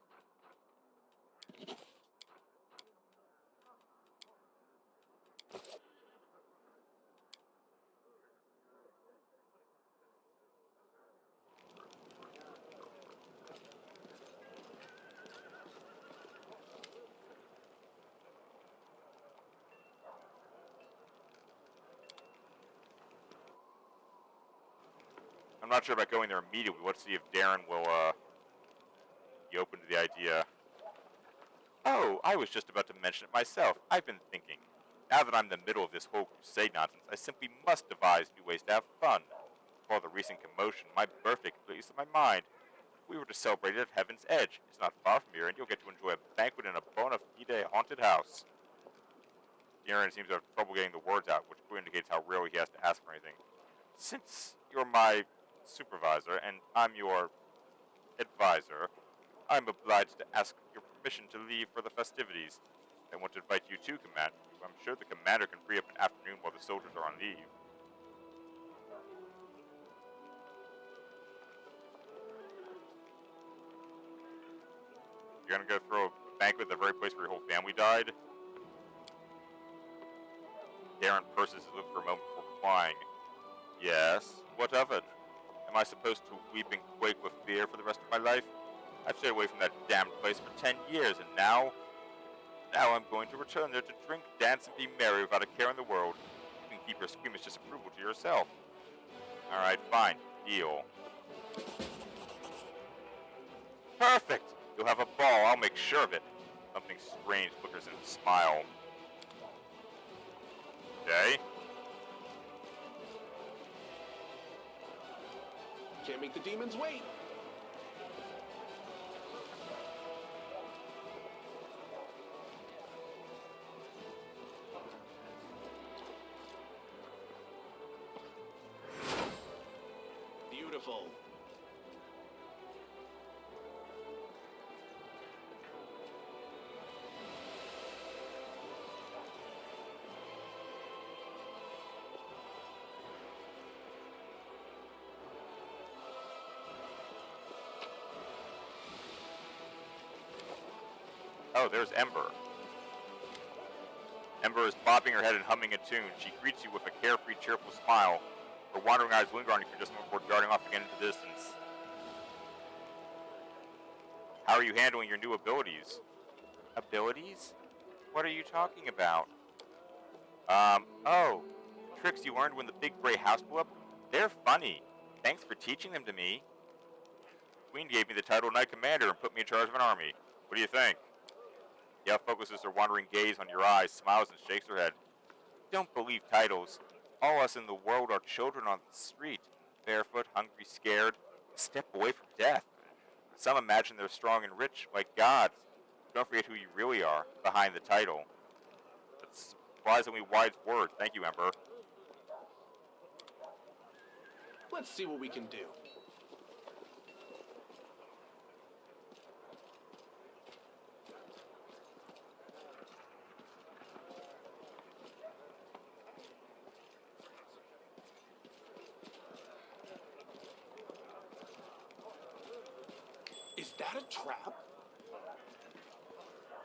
I'm not sure about going there immediately. Let's see if Darren will be open to the idea. Oh, I was just about to mention it myself. I've been thinking. Now that I'm in the middle of this whole crusade nonsense, I simply must devise new ways to have fun. For all the recent commotion, my birthday completely slipped my mind. We were to celebrate it at Heaven's Edge. It's not far from here, and you'll get to enjoy a banquet in a bona fide haunted house. Darren seems to have trouble getting the words out, which clearly indicates how rarely he has to ask for anything. Since you're my supervisor, and I'm your advisor, I'm obliged to ask your permission to leave for the festivities. I want to invite you too, Commander. I'm sure the commander can free up an afternoon while the soldiers are on leave. You're gonna go throw a banquet at the very place where your whole family died? Darren purses his lips for a moment before replying. Yes, what of it? Am I supposed to weep and quake with fear for the rest of my life? I've stayed away from that damned place for 10 years, and now I'm going to return there to drink, dance, and be merry without a care in the world. You can keep your squeamish disapproval to yourself. Alright, fine. Deal. Perfect! You'll have a ball, I'll make sure of it. Something strange flickers in his smile. Okay. Can't make the demons wait. Beautiful. Oh, there's Ember. Ember is bobbing her head and humming a tune. She greets you with a carefree, cheerful smile. Her wandering eyes linger on you for just a moment before darting off again into the distance. How are you handling your new abilities? Abilities? What are you talking about? Oh, tricks you learned when the big gray house blew up? They're funny. Thanks for teaching them to me. Queen gave me the title Knight Commander and put me in charge of an army. What do you think? Yell focuses her wandering gaze on your eyes, smiles, and shakes her head. Don't believe titles. All us in the world are children on the street. Barefoot, hungry, scared, a step away from death. Some imagine they're strong and rich, like gods. Don't forget who you really are, behind the title. That's surprisingly wise word. Thank you, Ember. Let's see what we can do. Is that a trap?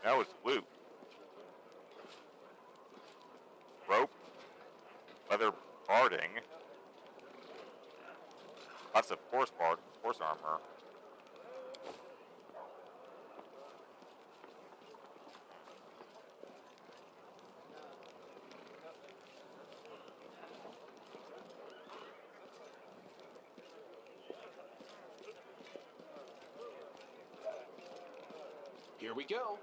No, it's loot. Rope. Leather barding. Lots of horse armor. Here we go.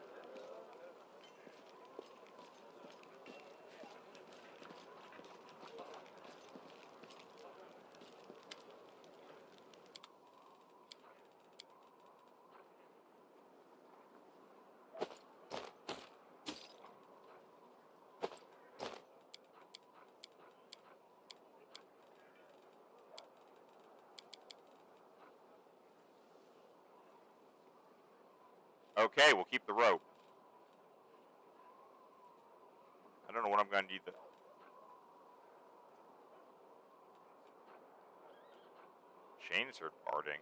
Okay, we'll keep the rope. I don't know what I'm going to need. Chainsword barding.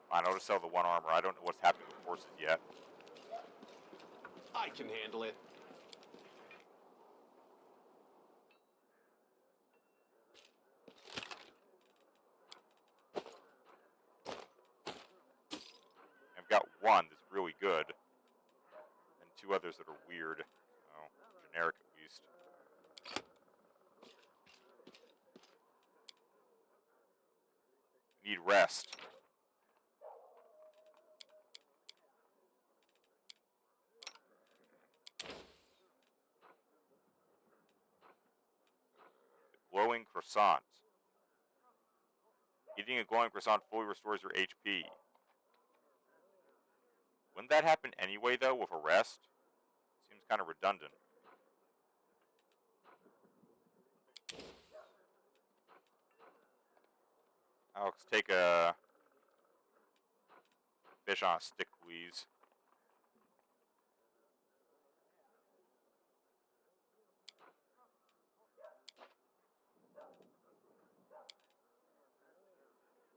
Fine, I'll just sell the one armor. I don't know what's happening with horses yet. I can handle it. I've got one that's really good, and two others that are weird. Oh, generic at least. Need rest. Glowing croissant. Eating a glowing croissant fully restores your HP. Wouldn't that happen anyway, though, with a rest? Seems kind of redundant. Alex, take a fish on a stick, please.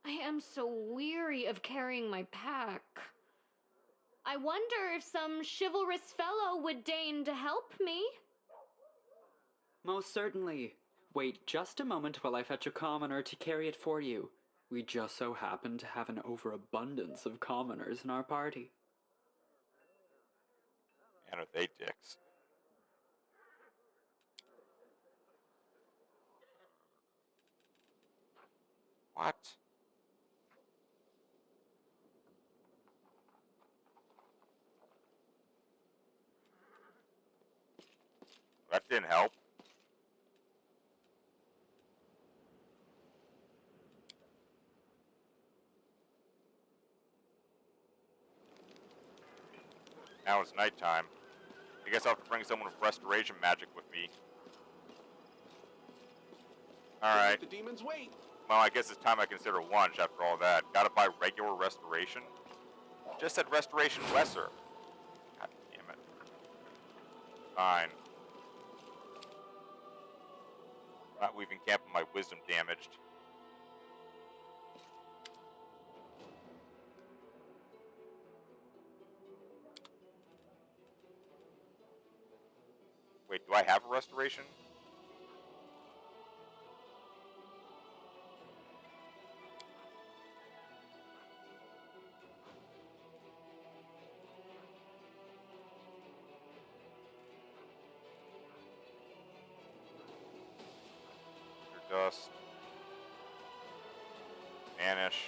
I am so weary of carrying my pack. I wonder if some chivalrous fellow would deign to help me. Most certainly. Wait just a moment while I fetch a commoner to carry it for you. We just so happen to have an overabundance of commoners in our party. And are they dicks? What? That didn't help. Now it's nighttime. I guess I'll have to bring someone with restoration magic with me. Alright. The demons wait. Well, I guess it's time I consider lunch after all that. Gotta buy regular restoration? Just said restoration lesser. God damn it. Fine. Not leaving camp with my wisdom damaged. Do I have a restoration? Dust. Vanish.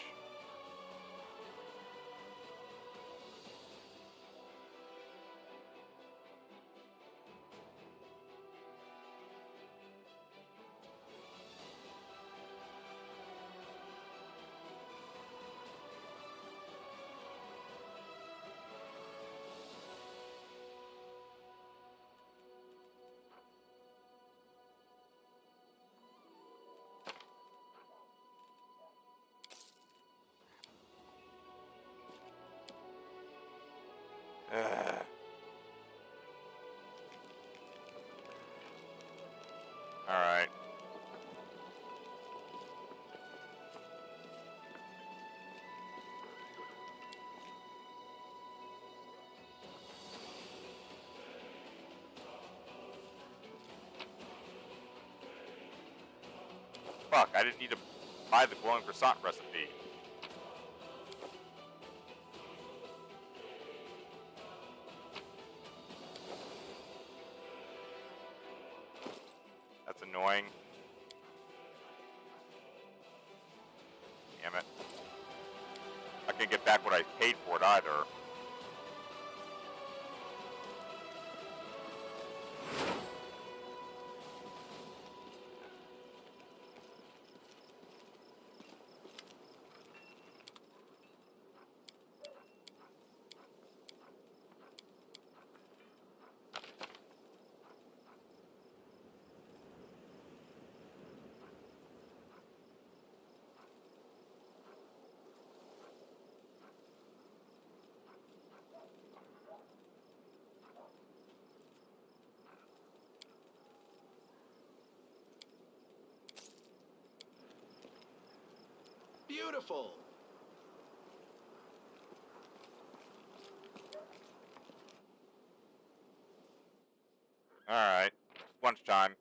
Alright. Fuck, I didn't need to buy the glowing croissant recipe. That's annoying. Damn it. I can't get back what I paid for it either. Beautiful. Alright. Lunchtime.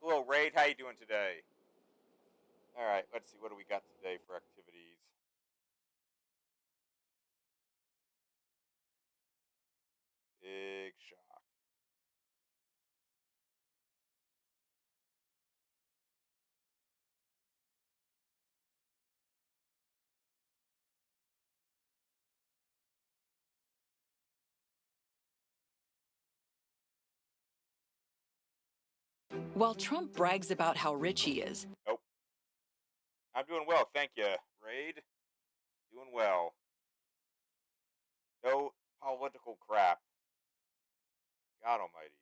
Hello, Raid. How you doing today? All right, let's see. What do we got today for activities? Big shock. While Trump brags about how rich he is, Nope. I'm doing well, thank you, Raid. Doing well. No political crap. God almighty.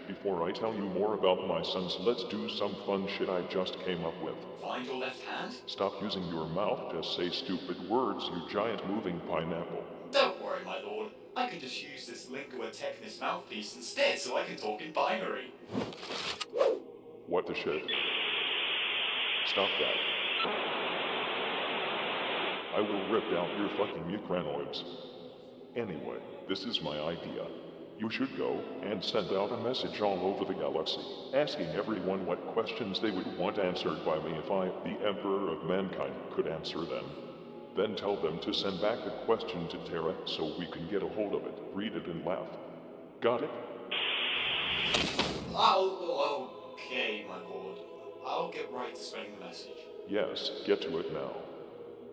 Before I tell you more about my sons, let's do some fun shit I just came up with. Find your left hand? Stop using your mouth, just say stupid words, you giant moving pineapple. Don't worry, my lord. I can just use this lingua technis mouthpiece instead so I can talk in binary. What the shit? Stop that. I will rip out your fucking mucranoids. Anyway, this is my idea. You should go and send out a message all over the galaxy, asking everyone what questions they would want answered by me if I, the Emperor of Mankind, could answer them. Then tell them to send back the question to Terra so we can get a hold of it, read it, and laugh. Got it? Okay, my lord. I'll get right to spreading the message. Yes, get to it now.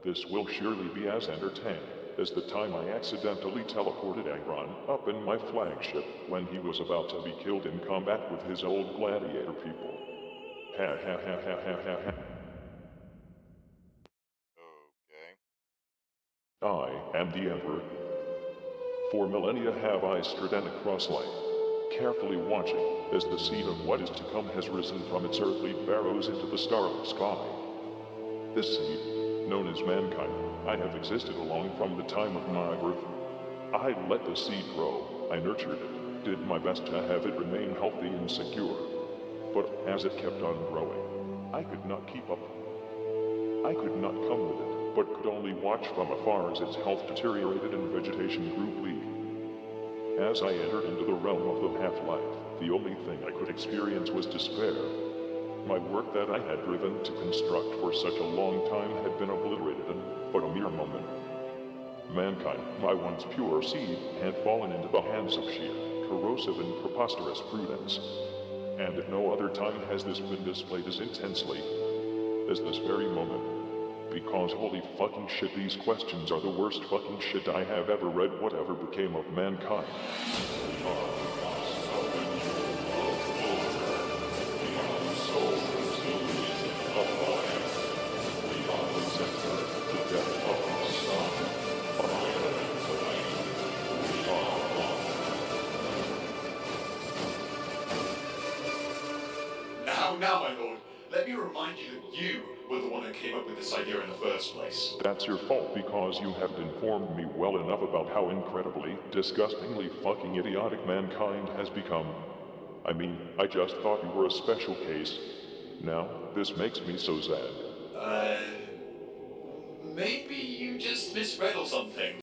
This will surely be as entertaining as the time I accidentally teleported Agron up in my flagship when he was about to be killed in combat with his old gladiator people. Ha ha ha ha ha ha ha. Okay. I am the Emperor. For millennia have I stridden across life, carefully watching as the seed of what is to come has risen from its earthly barrows into the starlit sky. This seed, known as mankind, I have existed along from the time of my birth. I let the seed grow, I nurtured it, did my best to have it remain healthy and secure. But as it kept on growing, I could not keep up. I could not come with it, but could only watch from afar as its health deteriorated and vegetation grew bleak. As I entered into the realm of the half-life, the only thing I could experience was despair. My work that I had driven to construct for such a long time had been obliterated in but a mere moment. Mankind, my once pure seed, had fallen into the hands of sheer, corrosive and preposterous prudence. And at no other time has this been displayed as intensely as this very moment. Because holy fucking shit, these questions are the worst fucking shit I have ever read. Whatever became of mankind? Now, my lord, let me remind you that you were the one that came up with this idea in the first place. That's your fault because you haven't informed me well enough about how incredibly, disgustingly fucking idiotic mankind has become. I mean, I just thought you were a special case. Now, this makes me so sad. Maybe you just misread or something.